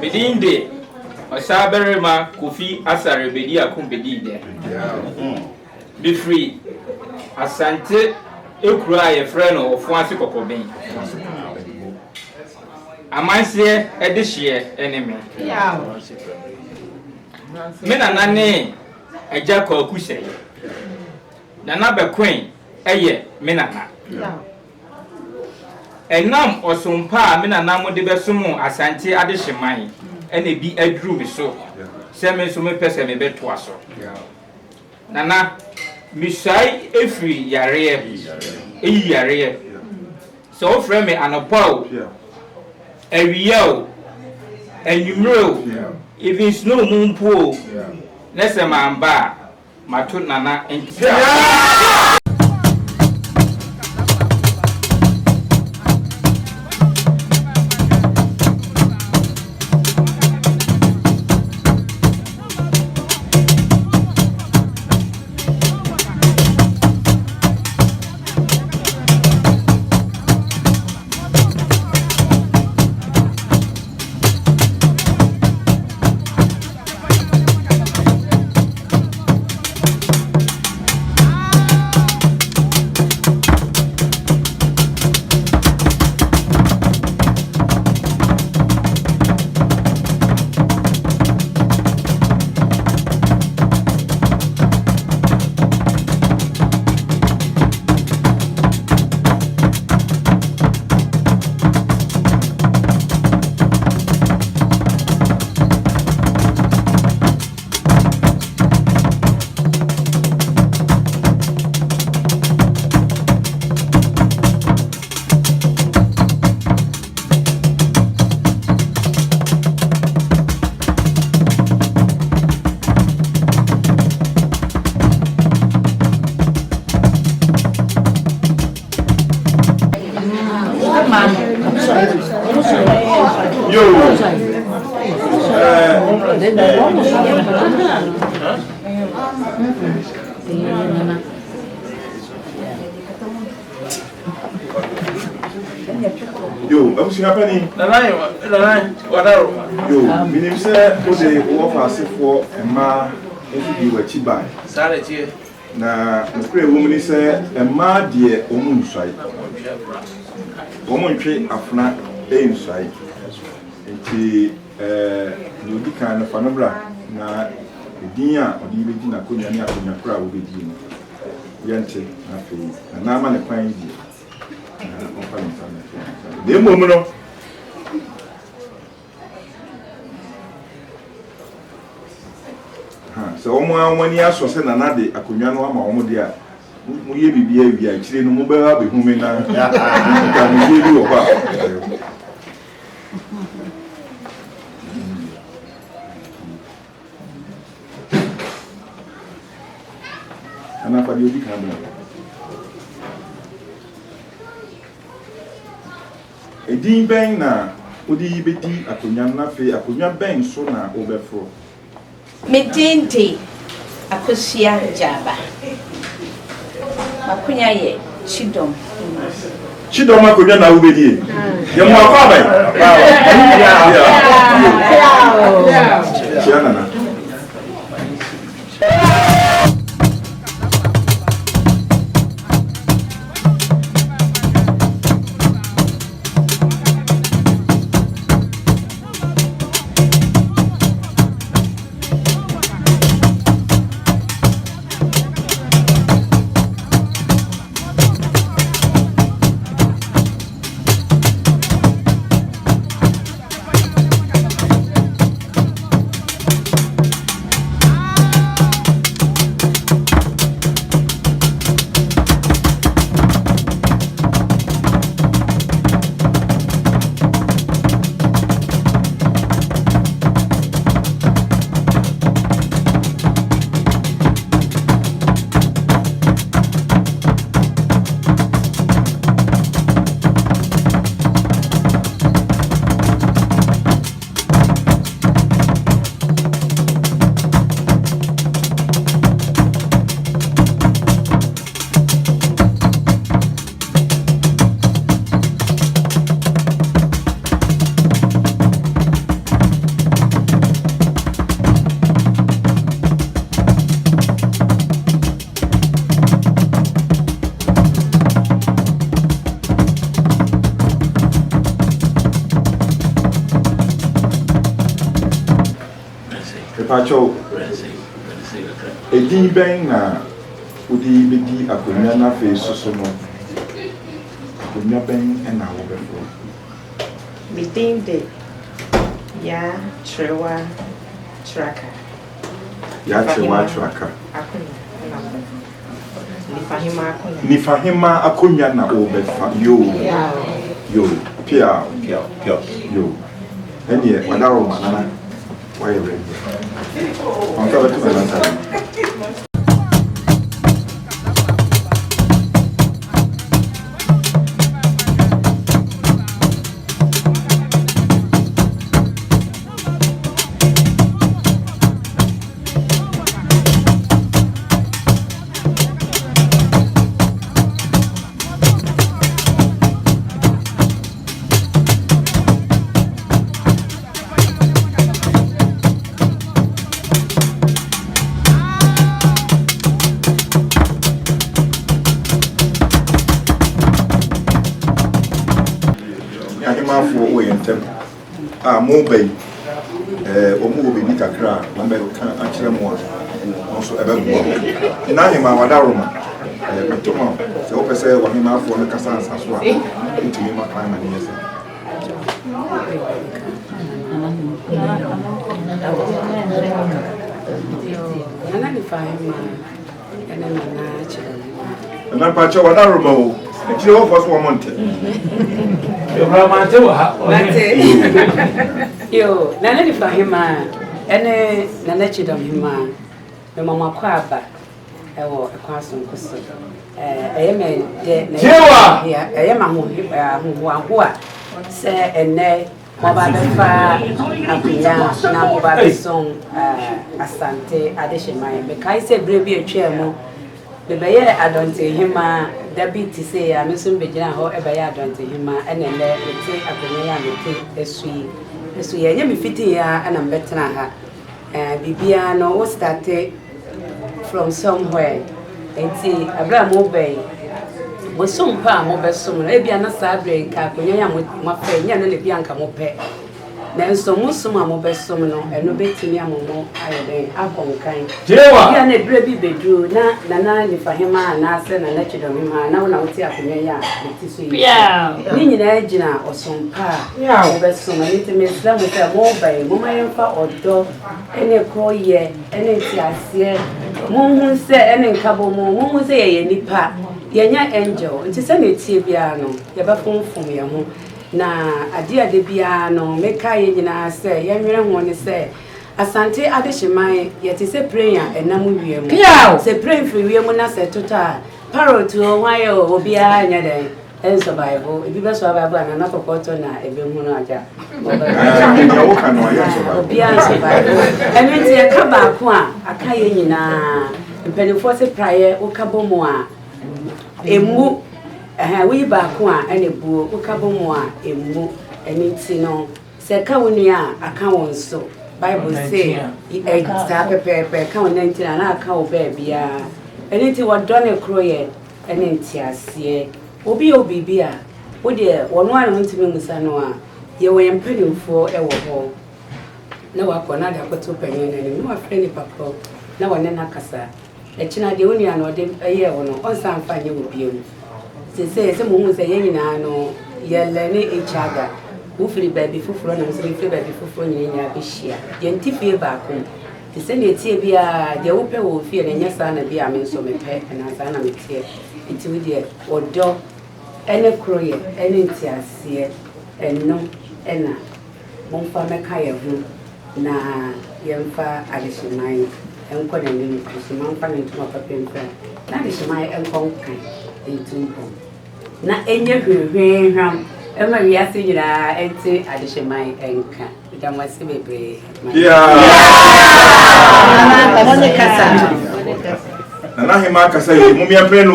Midinde Osaberema Kofi Asare Bedia Kum Bedia. Be free. Asante Ekura ye friend of Francis Kokobin. Amansie edihye enemy. Yeah. Me na nane eja kwa kushe. Nana be queen eye me nana. Yeah. Enam osumpa me nana mo de besumu Asante Adehyeman ene bi aduru me so. Se me so me pese me beto aso. Nana misai efri yare eyi yare. So ofre me anopa Ewiyo, Enumero, even snow moon pool. Let's a man bar, Matut Nana and Yo, I'm seeing happening. Yo, minim say o dey work as for a ma e be wachi bai. Sare tie. Na no pray woman say a ma de omu nsai. Omu ntwe afna e nsai. Enti no di kan fa no bra na edin a odi be di na konya ni akonya kura wo be di no. Yente na fe na ma ne kwan di. De momo no ha so omo anwani aso se na de akonwa no ama omo de a mu ye bibia bia chire no mu ba be hume na ka mu ye bi wo kwa ana fa di obi kan na edin ben na odi bedi akonya na fe akonya ben so na obefro Medindi akosia jaba makunya ye chidom akonya na ubedi ye mo akwa ben ya na Pacho edin ben na odi bedi akonya na fe soso no akonya ben na wo befo Medindi ya Serwaa tracker akonya Nifahima akonya na obefa yo pia yo enie wadaro manana why you ready on top of the for way and temp. Mobile, or movie kakra, number can actually more, also a better. Nanahemaa Wadaroma, Tomo, the officer, what him out for the Cassans as well, into him a climb and yes. And I'm Pacho Wadaroma, and she offers 1 month. Yo, Nanahemaa, ene Nanahemaa, the mama kwaba, ewo ekwason koso. Eyeme de na ya, eyema hu a se ene moba befa apinya na moba beson Asante Adehyeman. Be kai se brebi atwam. Bebeye Adehyeman Dabi ti say ya mesum begina ho ebeye Adehyeman enele ete akonya ya mete esu ye nya me fiti ya ana mbetena ha bibia no we started from somewhere enti abra mo bay we sum pa mo besum e bia na sabre ka akonya ya mo fa nya na le bia nka mo pe nanso mo som a mo besom no eno betimi amomo ayeden akonkan Jewa ya na ebire bi bedru na Nanahemaa na ase na Chidom na wona wote akonya ya etiso yi ni nyina agina osompa mo besom ni teme islam se mo bai mo mayemfa odo ene kroye ene tiase mo hu se ene nkabo mo hu se ye nipa yenya angel nti se na etie bia no ye ba fonfom ye ho na ade bia no meka ye nyina se ye nwere ho ne se Asante Adehyeman yeti se prayer enam wiemu se pray free wiemu na se tota parrot o hwan yo obi a nya den enso bible ebi be so bible na kokoto na ebe hu no aja obi a enso bible emi ti e ka ba ko a aka ye nyina mpenifo se prayer o ka bomo a emu wi ba ko a ene buo o ka bomo a emu emi ti no se ka woni a aka won so Bible say exact pepe ka won 19 na aka o ba bia eni ti wodone kroye eni ntiase obi bia wo de wono an ntimi musa no a ye wo yempanimfo e wo ho na wakona da kwato panyen na ni wa freni papo na wone na kasa e china de woni an ode eye wo no on san fanye wo biemu se mo hu se ye nyina no ye lene echaga wo firi baby fufuro na mse firi baby fufuro nyina bihia ye ntifie ba ko ti se ne tie bia de wo pe wo fie na nya sa na bia me so me pe na sa na me tie nti wo de odo ene kroye ene ntiase enno ena momfa meka ye ho na yemfa Adehyeman enko na ni Adehyeman fa ntuma papempa na Adehyeman enko kan entumpo na enye hwehwehwam ema wiase nyina enti Adehyeman enka damwase bebre Nanahemaa kasa yi mumia pre no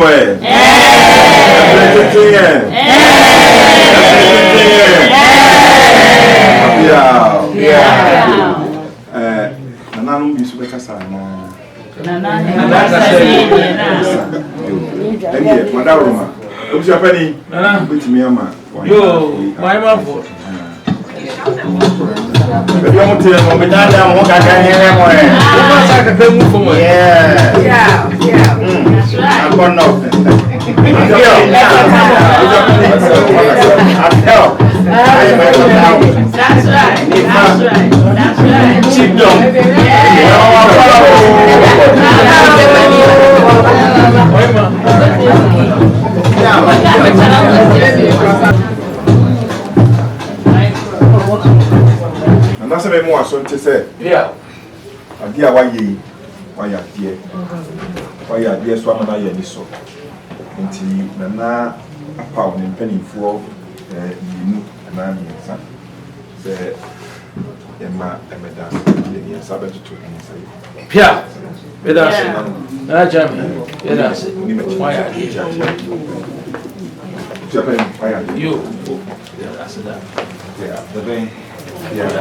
Nananum bi su be kasa na Nanahemaa kasa yi na madaroma obi apani betimi ama yo why ma for Bebe mo te mo bidanda mo ka kan here mo e. Mo sa ka pe mu fo mo. Yeah. That's right. I'm going off. That's right. Cheap dog. And that's a more so to say. Yeah. A dear, why are dear? Why are dear Swamana Yaniso? Until Nana a pound in penny for you and I'm son. Say, Emma, Emma, the Sabbath to Pia, with us, Jamie, with us. Why are you? That's that. Yeah, the vein. Yeah.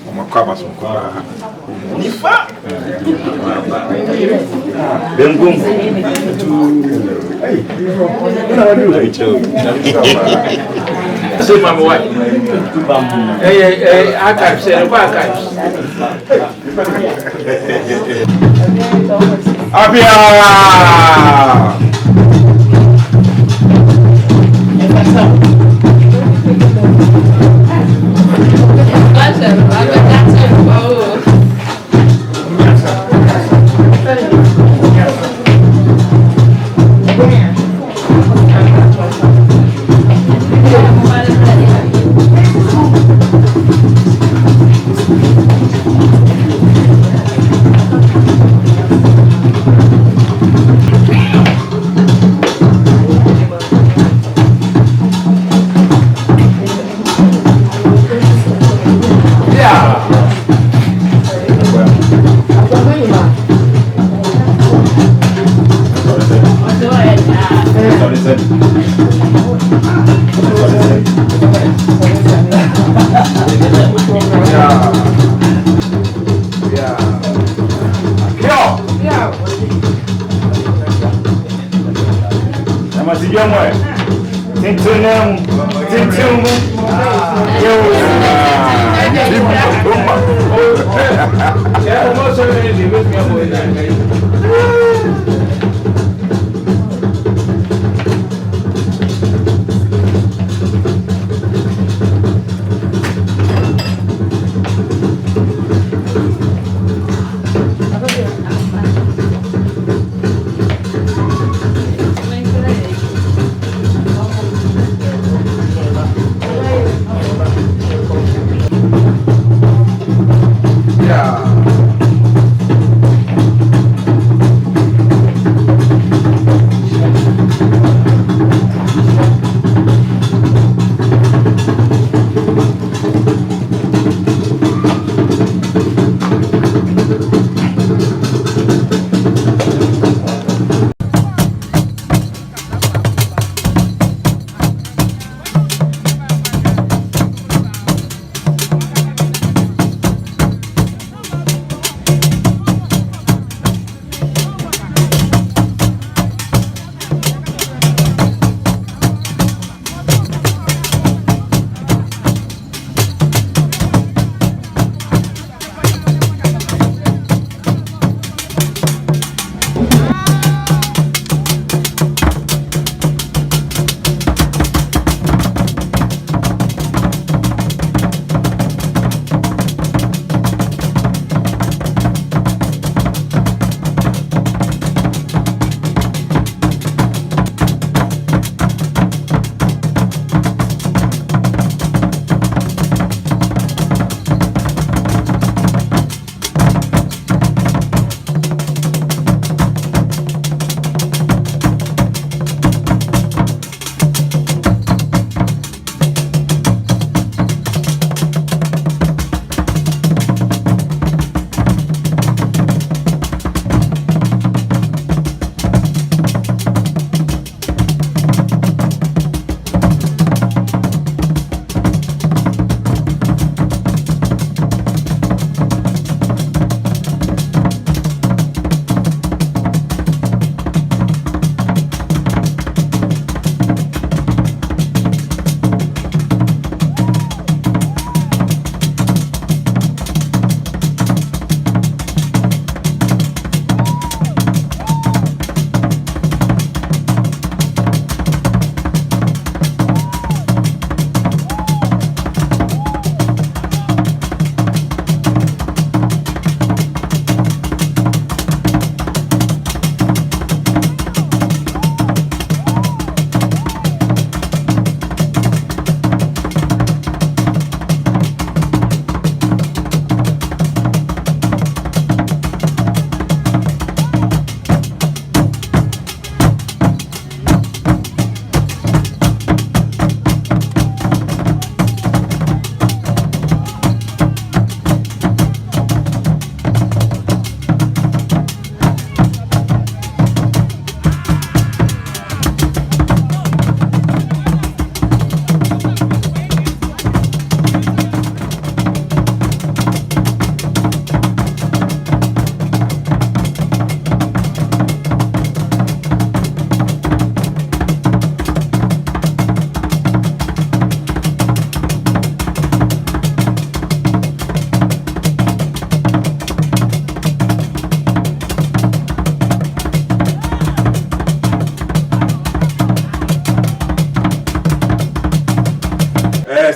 Uma cobra são cobra. Nifa. Bengum. Ei. Não é do tio. Sei mama why. Ei, archives, archives. Abia. Yeah.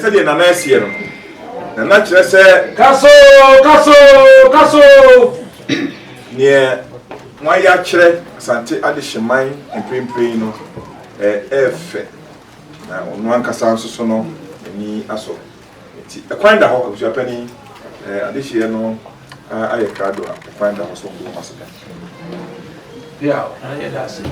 sɛdeɛ nana asie no nana kyerɛ sɛ kaso neɛ moayɛ akyerɛ Asante Adehyeman mprempren no ɛfɛ na ɔno ankasa nso so no ani asɔ nti ɛkwan da hɔ abusuapani adehyeɛ no ayɛ krado a ɛkwan da hɔ so mbɔ ma sɛda yeah ayɛ da se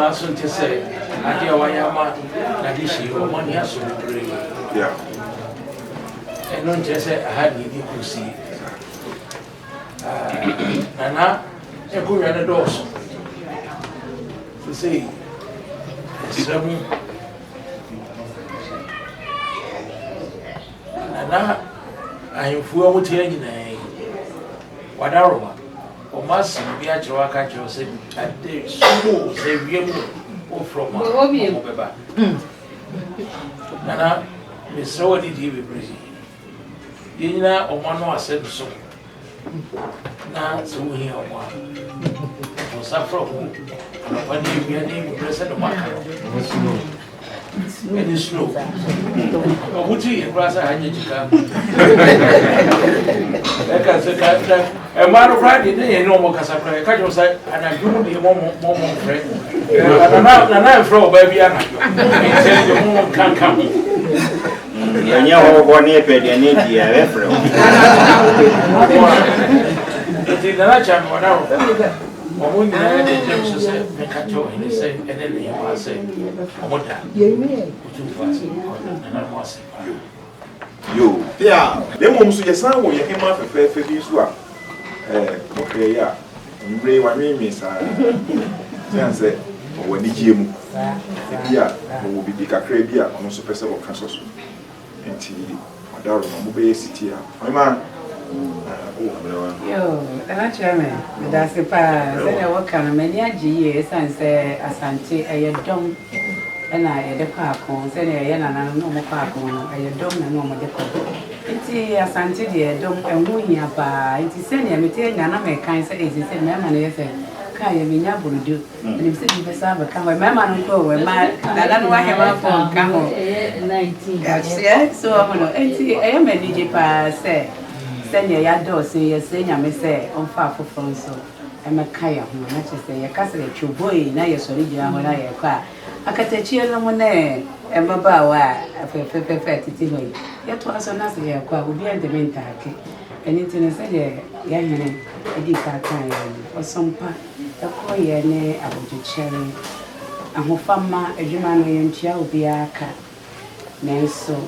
Asante say ade awayama na dishi o mani asobre yeah eno nje say ahadi di kusi nana ekuya na dos to say seven nana ayinfuwa mutia nyina wadaroma o mas bi a chiro aka chiro say ade sumo say wiem o from o beba nana me Serwaa di be brezi yina o mano ased so na so hi o ma o safro ko na pani bi ani bi presa do maka It is slow. What do you cross a hundred? A man of Friday, they no more Casapra, catch your side, and I do the more friend. And I'm from baby, and the moment can come. And you're one year, and India, Ephraim. It is another channel, whatever. When they say, make a joy, and they say, and then they must say, what that? Yo, yeah, the moment you sound when you came out of fair this work. Okay, yeah, and bring one means I say, when the gym, yeah, will be big a crabia, almost a person of cancer. And tea, my daughter, my mobile city, my man. Yo, chairman, that's the pass. I work on many years and say Asante Adehyeman and I had a park on, say I had no more park on, I had done no more decor. It's Asante Adehyeman and Winnie by it is sending me tell Nanahemaa kind say is said, Mamma, I said, Kaya Minabu do, and if you have come with Mamma go where my I don't know why I have for come 19. Yes, so I am a DJ pass. Send your door, say you're saying, I may say, on far for phone so. I'm a kaya, much as say, a castle at your boy, now you're sorry, when I acquire. I can take you no one there, and Baba, a fair tea. Yet was on us, I acquire, will be at the main target. And it's in a say, young man, a deep time, or some part, a coy, nay, I want to cherry. And who farmer, a human, and child be a cat. Nay, so,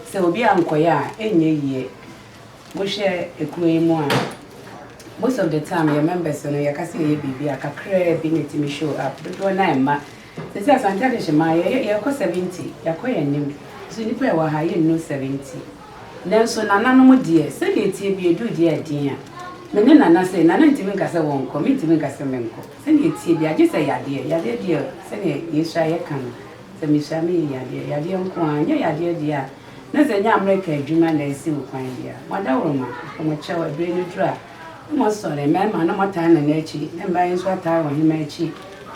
so be uncle, any year. We share a queen one. Most of the time, your members on your castle be a crab in it to me show up. But one night, ma, this is Asante Adehyeman, you're 70, you're quite new. So you pay what high, you know 70. Then so Nana no dear, say it be a do dear dear. Nana say, Nana even Cassa won't come into me Casamenco. Send it be, I just say, ya dear, send it, you shy a can. Send me Sammy, ya dear, ya dear. There's a young American German they see who find here. What a woman from a child brain dry. Most of the man, no more time and nature, and by his what time when he may cheat.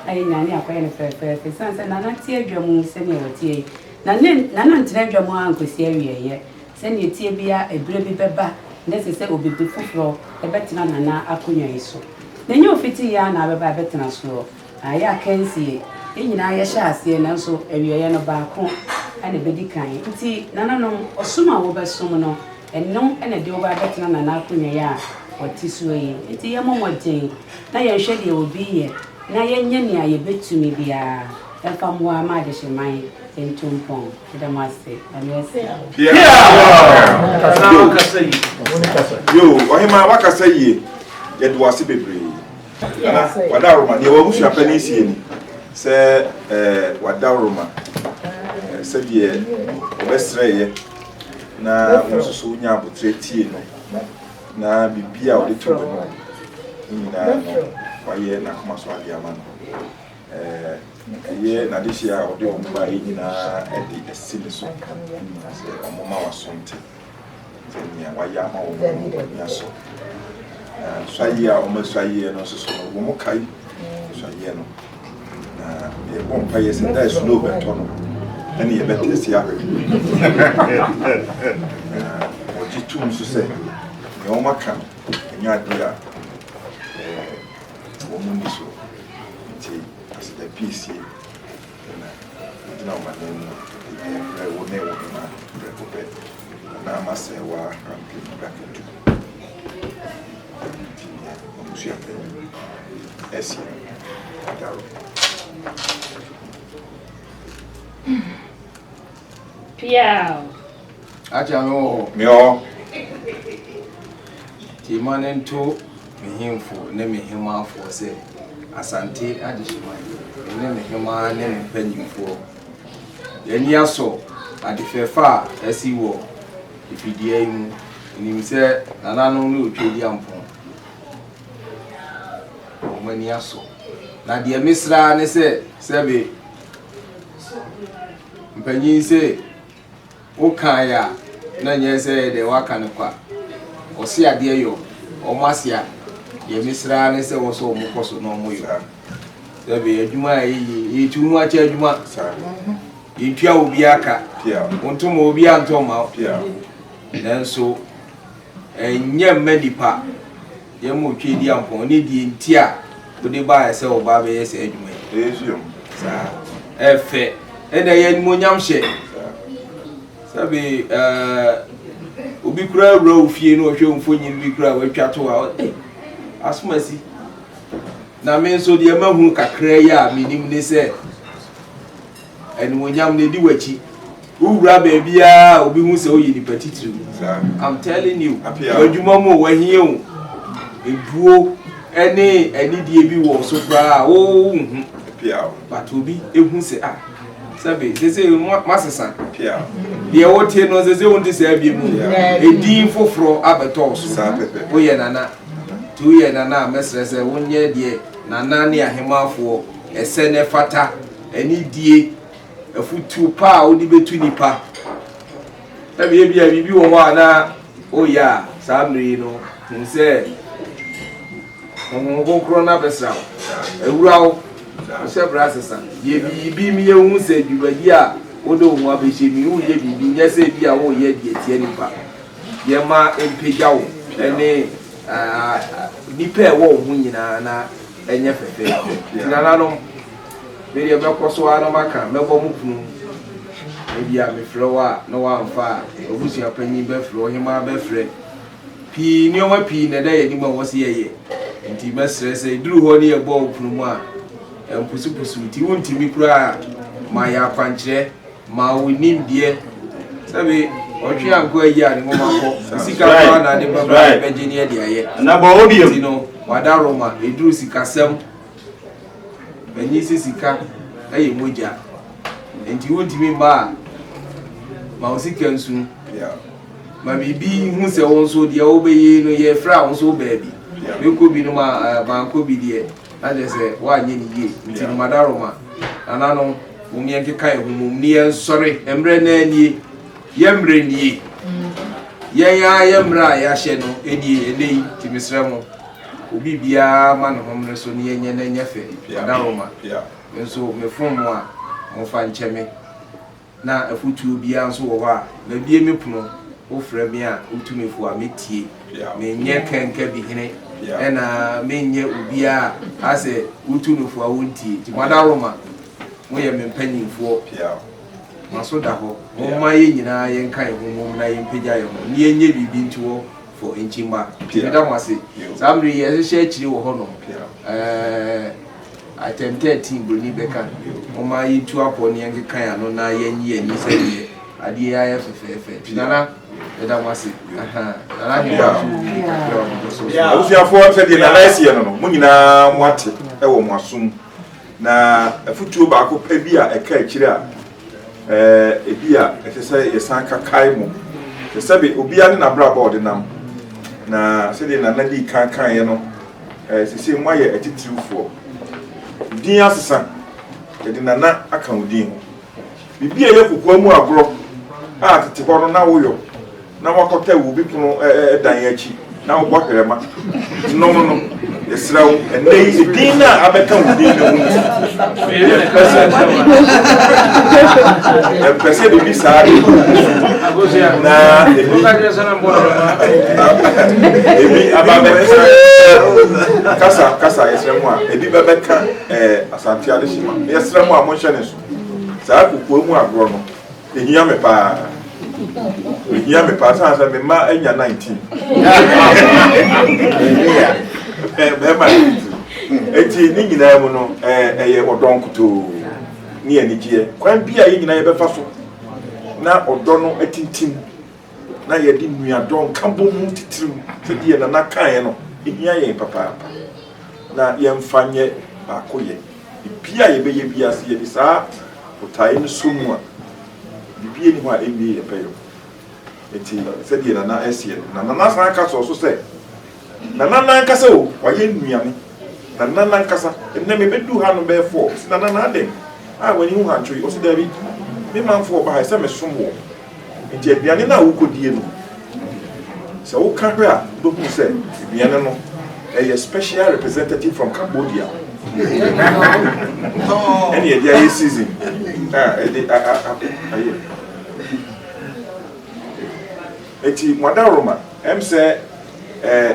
ayi nyane akoye ne fefe sanse na tie adwamu se ne wotie na ntina adwamu ankosi awieye se ne tie bia ebire bi beba ne se obibi fufuro ebetina nana akonya iso na nye ofiti ya na beba betina so aya kansie enyina ya hya ase na so awieye no baako ane bedi kan nti nananom osuma wo besom no enno ene de wo ba betina nana akonya ya otisuye nti yemomodin na yenhwe de obi ye na yenye ne aye betumi bia efa mo ama de hyeman entumpon de mase amese yo ohima wakasa yie ye do ase bebre wada roma ne wa musu apani sie ni se wada roma se de obesreye na mususu nya abotre tie no na bibia o de to no nyina no waye na kuma so Adehyeman ye na de shia o de o ba nyina e de esile so se o mama wasonte nya waye ama o nya so swaye a o ma swaye no so wo mo kai swaye no na e bon pa ye se da slow beto no ani ye bete sia o ji tum so se ni o maka nya dia woman so ti as the PC na dina maneno wone na rekope na ma Serwaa Ampem bracket ti ya esi daro piao acha meo ti manento mihimfo ne mihimafo se Asante Adehyeman ne mihima ne mpanyimfo yani aso adefefa asi wo ifidie mu nim se nananom ne otwedi ampon omani aso na de misra ne se sebe mpanyin se o kan ya na nye se de waka ne kwa osi ade yo omasia ye misra ne se wo so mo koso no mo yo sebe adwuma yi tunu acha adwuma yitwa obi aka onto mo obi anto ma nanso enye medipa ye mo twedi ampon ne di ntia ode ba ya se oba be ye se adwuma sa efe ene ye mo nyamhye sabe obi kura ro fie no hwe mfonyin bi kura wa twato a asumasi na me so de mahu kakra ya minim ne se ene mo nyam ne di wachi uwura ba bia obi hu se oyi ni patitru I'm telling you adwuma mo wa hie o ebuo ene die bi wo so kura o hu but obi ehu se sabe sese masesa de wote no sese wonte se abie mu edin foforo abetos o ye nana tu ye nana mesrese wonye de nana ne ahemafo ese ne fata eni die afutu pa odi betu nipa sabe ye bia bibi wo ho na o ya samri no nse mo ko na besra ewurawo se brasesa ye bi mi ye hu se dwubaji a odo hu abehye mi hu ye bibi nye se bia wo ye die tie nipa ye ma empejawo ene nipa wo hu nyina na enye fefe nana no me ye bekoso ano maka mebo mu kunu bia me Serwaa no wa mfa obusia panyin be fro hima be fre pi ni o ma pi na da ye ni ma wo se ye nti mesrese duru ho ni ye bo kunu mu a empusupusu ti wontimi kura ma ya kwankyere ma wonim die sabe otwe anko ayi a ne momako sika kwa na de baba beje ne de aye na ba obi ti no wada roma eduru sikasem banyi sika ayi moja enti wontimi ma osika nsu ma bibi hu se won so de obeye no ye fra won so baabi me ko bi no ma ko bi de ade se wa nye ni ye nti no madaroma anano umye nkeka ehumum ni ensore emre na ani yemre ni ye ya yemra ya hye no edi enei ti misremo obi bia ma no homre so ne yenye na nyefe adaroma nso me from a mo fa ncheme na afutu bia nso wo ba na bie me puno wo fra mi a utumi fu a metie me nye kenka bi hene ena me nye obi a ase utunu fu a wontie ti adaroma mo ye me mpanyimfo maso da ho mo ma ye nyina ye nkan ho mo na ye mpagya ye ho ne ye nye bibi ntuo for enchimba da mo ase samri ye se chiri wo ho no item 13 broni beka mo ma ye tu apo ne ye nkan ano na ye nyi ani se ye ade ya ye fefe nana da mo ase nana ni ba ya usiafo se de na nice ye no mo nyina mo ate e wo mo asom na afutuo ba ko pa bi a eka akire a ebia efese yesan kakai mu sesabe obia ne na bra board nam na se de na na di kan ye no sese mu aye atitiriwfo din asesa de na na aka udin ho bibia ye kokwa mu agro a tete ho no na woyo na wakota wo bi pono dan achi na wo bɔhwerema no esrawo enei din na abeka udin no pese bibi saa na ebi ababe kasa esremu a ebi bebeka Asante Adehyeman esremu a mo hye so saa kokwa mu agro no ehia me pa sansa me ma enya 19 bema eti ni nyina mu no eye odonkoto ni anigye kwan bia ye nyina ye befa so na odo no atintim na ye di nuadon kambo mu titirim se die na kan no ehia ye papa na ye mfanye akoye bia ye beye bia se ye bisa otai no somu a bibie ni ho a embi ye peyo eti se die na esie na san ka so se na kasa o waye nnuane na kasa enne me bedu ha no be 4 na dem wani hu hancho o se dabi me manfo ba se me somwo enti aduane na wo kodie no se wo ka hwe a do hu se aduane no a special representative from Cambodia any dia season eti mwadaroma say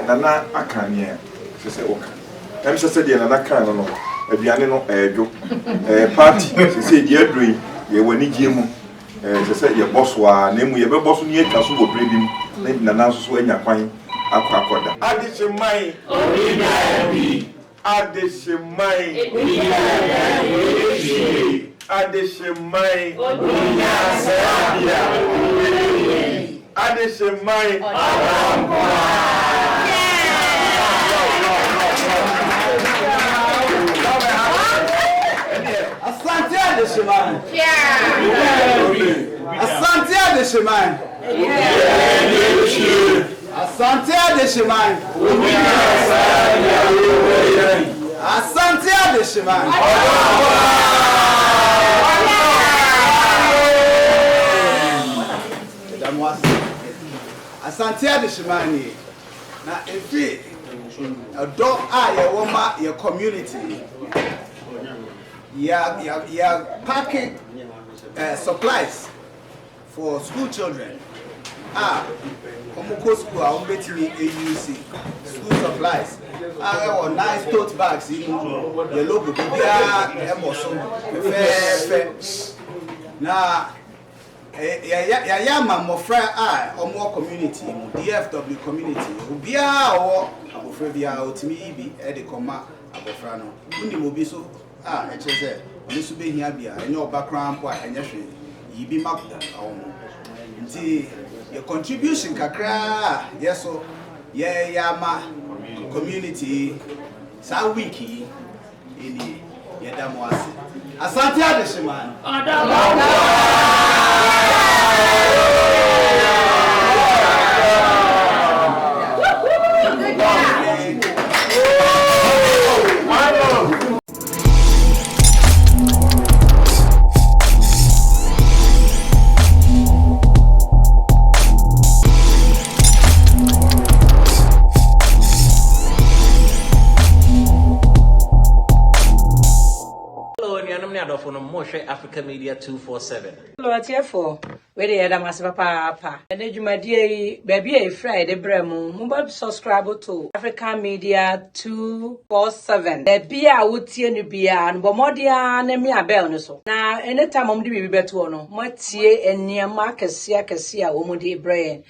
nana akanye se oka say de nana kan no aduane no edwo party se de adroi ye wani giemu se ye bosso a na emu ye be bosso ni atwa so wo brebim na nana so anya kwan akwakoda Adehyeman Adehyeman Adehyeman Adehyeman Asante Adehyeman. Asante Adehyeman. Asante Adehyeman. Asante Adehyeman. Asante Adehyeman na efi do a ye woma ye community ya packing supplies for school children. Omoko school a ombetimi AUC school supplies. Nice tote bags in the logo bia emoso fe na ya mofra omo community DFW community bia o abofra bia otimi ibi e de koma abofra no undi mo bi so echeze oni so behia bia enye obakran po enye hwe yibi mako awon nti your contribution kakra yeso ye yama community sa wiki ini yedamo ase Asante Adehyeman for no more Africa Media 247. Lord, therefore, where the other mass papa, and then you my dear baby a Friday bremo, mobile subscribe to Africa Media 247. The beer would see any beer and Bomodia and me a bell so. Now, anytime I'm doing better, no, my tea and near Marcus, Sia, woman, brain.